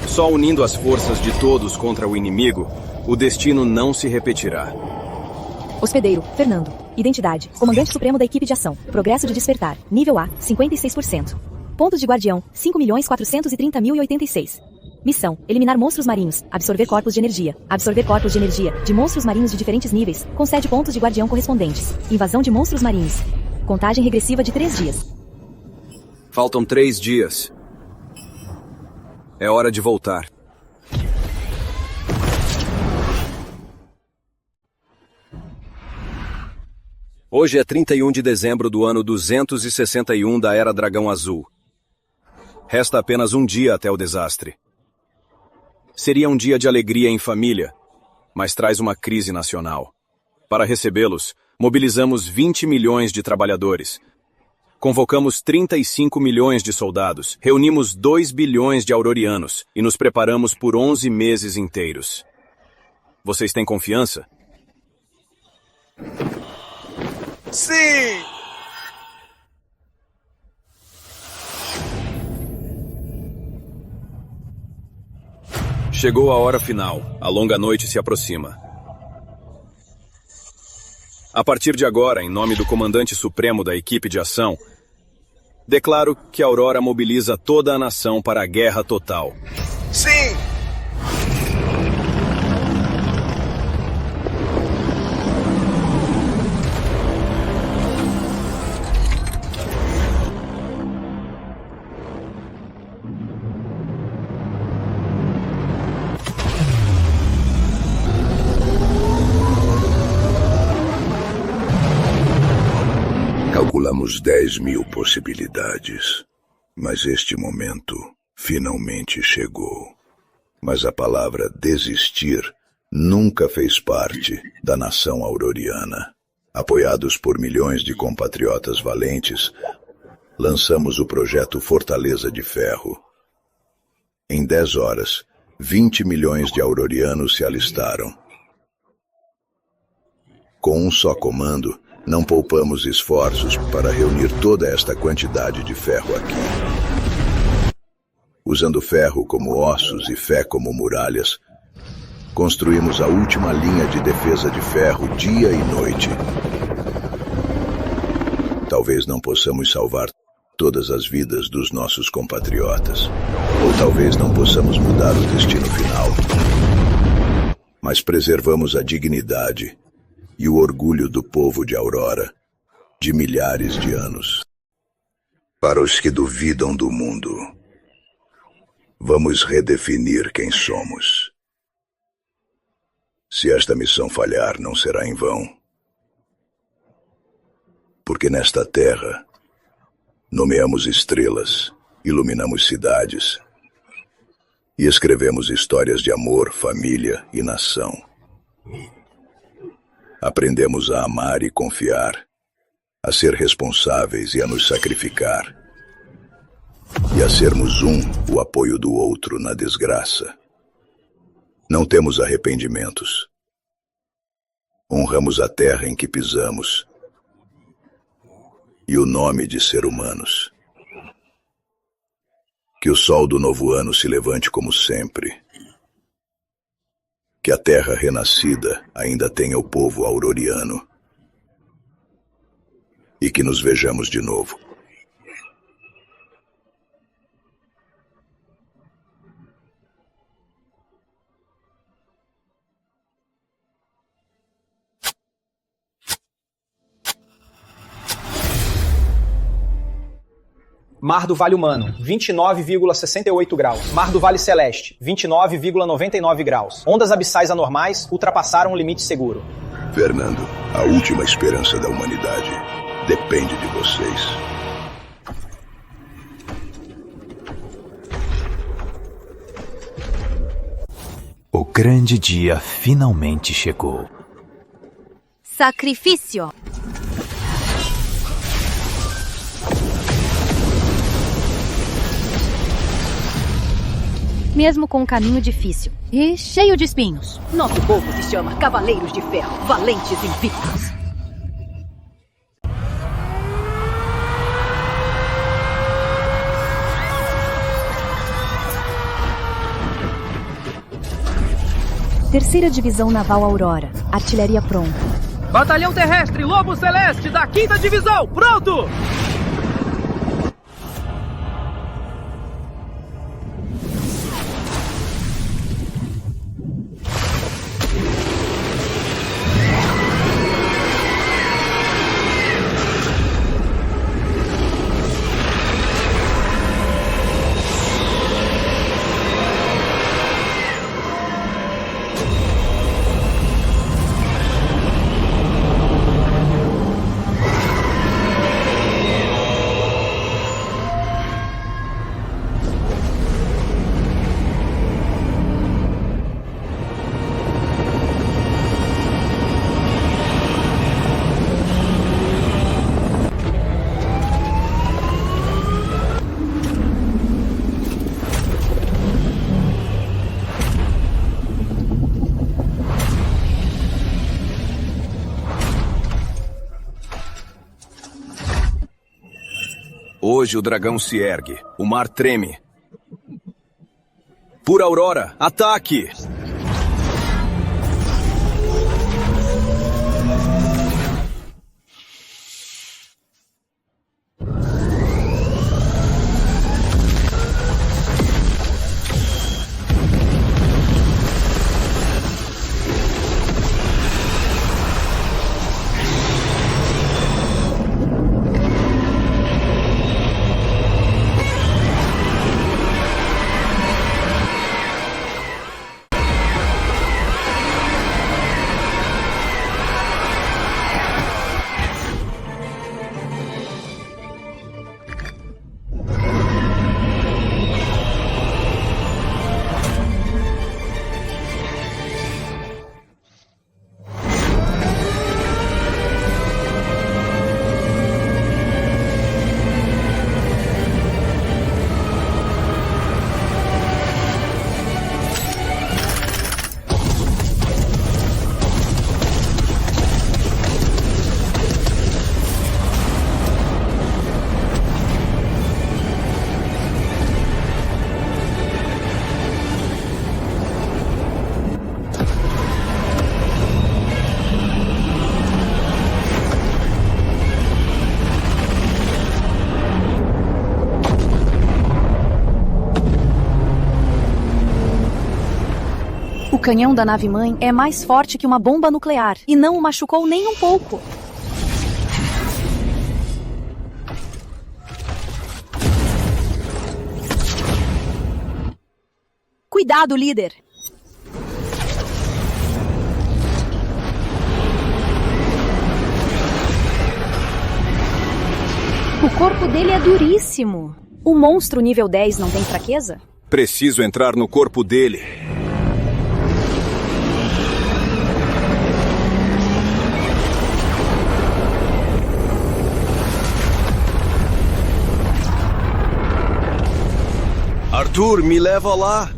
Só unindo as forças de todos contra o inimigo, o destino não se repetirá. Hospedeiro, Fernando. Identidade, Comandante Supremo da Equipe de Ação. Progresso de Despertar, nível A, 56%. Pontos de Guardião, 5.430.086. Missão, eliminar monstros marinhos, absorver corpos de energia. Absorver corpos de energia, de monstros marinhos de diferentes níveis, concede pontos de Guardião correspondentes. Invasão de monstros marinhos. Contagem regressiva de 3 dias. Faltam 3 dias. É hora de voltar. Hoje é 31 de dezembro do ano 261 da Era Dragão Azul. Resta apenas um dia até o desastre. Seria um dia de alegria em família, mas traz uma crise nacional. Para recebê-los, mobilizamos 20 milhões de trabalhadores. Convocamos 35 milhões de soldados, reunimos 2 bilhões de aurorianos e nos preparamos por 11 meses inteiros. Vocês têm confiança? Sim! Chegou a hora final. A longa noite se aproxima. A partir de agora, em nome do Comandante Supremo da Equipe de Ação, declaro que a Aurora mobiliza toda a nação para a guerra total. Sim! Calculamos 10 mil possibilidades, mas este momento finalmente chegou. Mas a palavra desistir nunca fez parte da nação auroriana. Apoiados por milhões de compatriotas valentes, lançamos o projeto Fortaleza de Ferro. Em 10 horas, 20 milhões de aurorianos se alistaram. Com um só comando, não poupamos esforços para reunir toda esta quantidade de ferro aqui. Usando ferro como ossos e fé como muralhas, construímos a última linha de defesa de ferro dia e noite. Talvez não possamos salvar todas as vidas dos nossos compatriotas, ou talvez não possamos mudar o destino final. Mas preservamos a dignidade e o orgulho do povo de Aurora, de milhares de anos. Para os que duvidam do mundo, vamos redefinir quem somos. Se esta missão falhar, não será em vão. Porque nesta terra, Nomeamos estrelas, iluminamos cidades e escrevemos histórias de amor, família e nação. Aprendemos a amar e confiar, a ser responsáveis e a nos sacrificar, e a sermos o apoio do outro na desgraça. Não temos arrependimentos. Honramos a terra em que pisamos e o nome de ser humanos. Que o sol do novo ano se levante como sempre. Que a terra renascida ainda tenha o povo auroriano. E que nos vejamos de novo. Mar do Vale Humano, 29,68 graus. Mar do Vale Celeste, 29,99 graus. Ondas abissais anormais ultrapassaram o limite seguro. Fernando, a última esperança da humanidade depende de vocês. O grande dia finalmente chegou. Sacrifício. Mesmo com um caminho difícil e cheio de espinhos. Nosso povo se chama Cavaleiros de Ferro, valentes invictos. Terceira Divisão Naval Aurora. Artilharia pronta. Batalhão Terrestre Lobo Celeste da 5ª Divisão, pronto! Hoje o dragão se ergue, o mar treme. Por Aurora, ataque! O canhão da nave-mãe é mais forte que uma bomba nuclear e não o machucou nem um pouco. Cuidado, líder! O corpo dele é duríssimo. O monstro nível 10 não tem fraqueza? Preciso entrar no corpo dele. Arthur, me leva lá.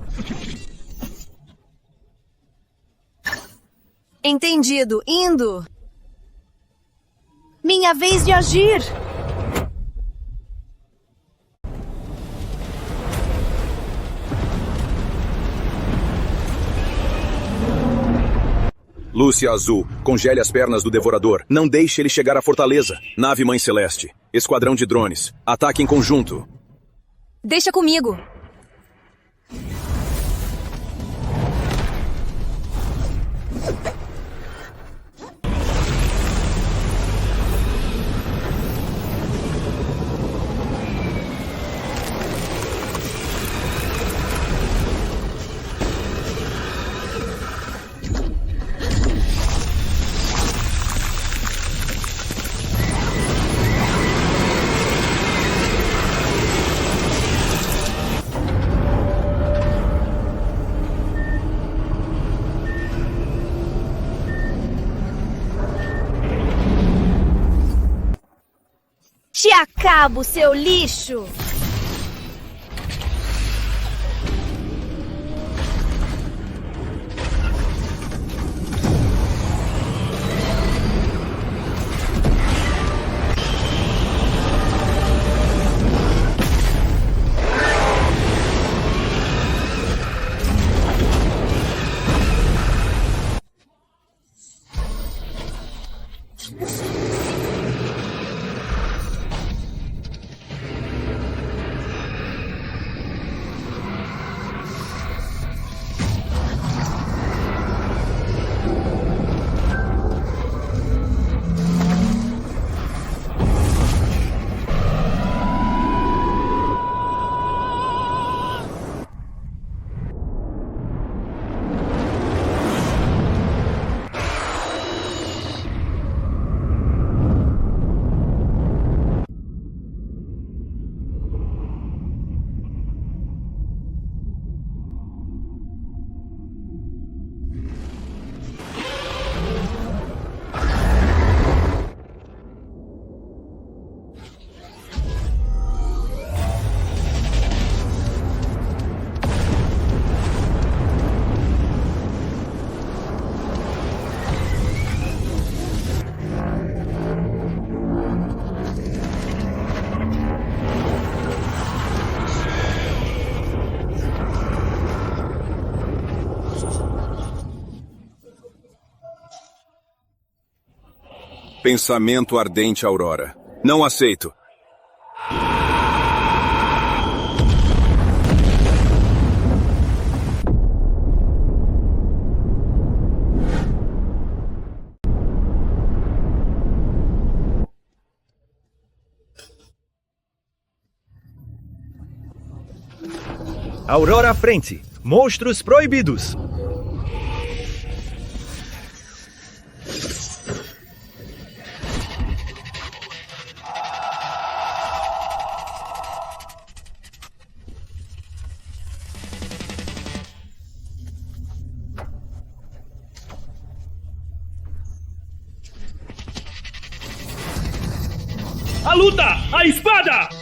Entendido. Indo. Minha vez de agir. Lúcia Azul, congele as pernas do Devorador. Não deixe ele chegar à fortaleza. Nave Mãe Celeste. Esquadrão de drones. Ataque em conjunto. Deixa comigo. Te acabo, seu lixo! Pensamento ardente, Aurora. Não aceito. Aurora à frente. Monstros proibidos. A luta! A espada!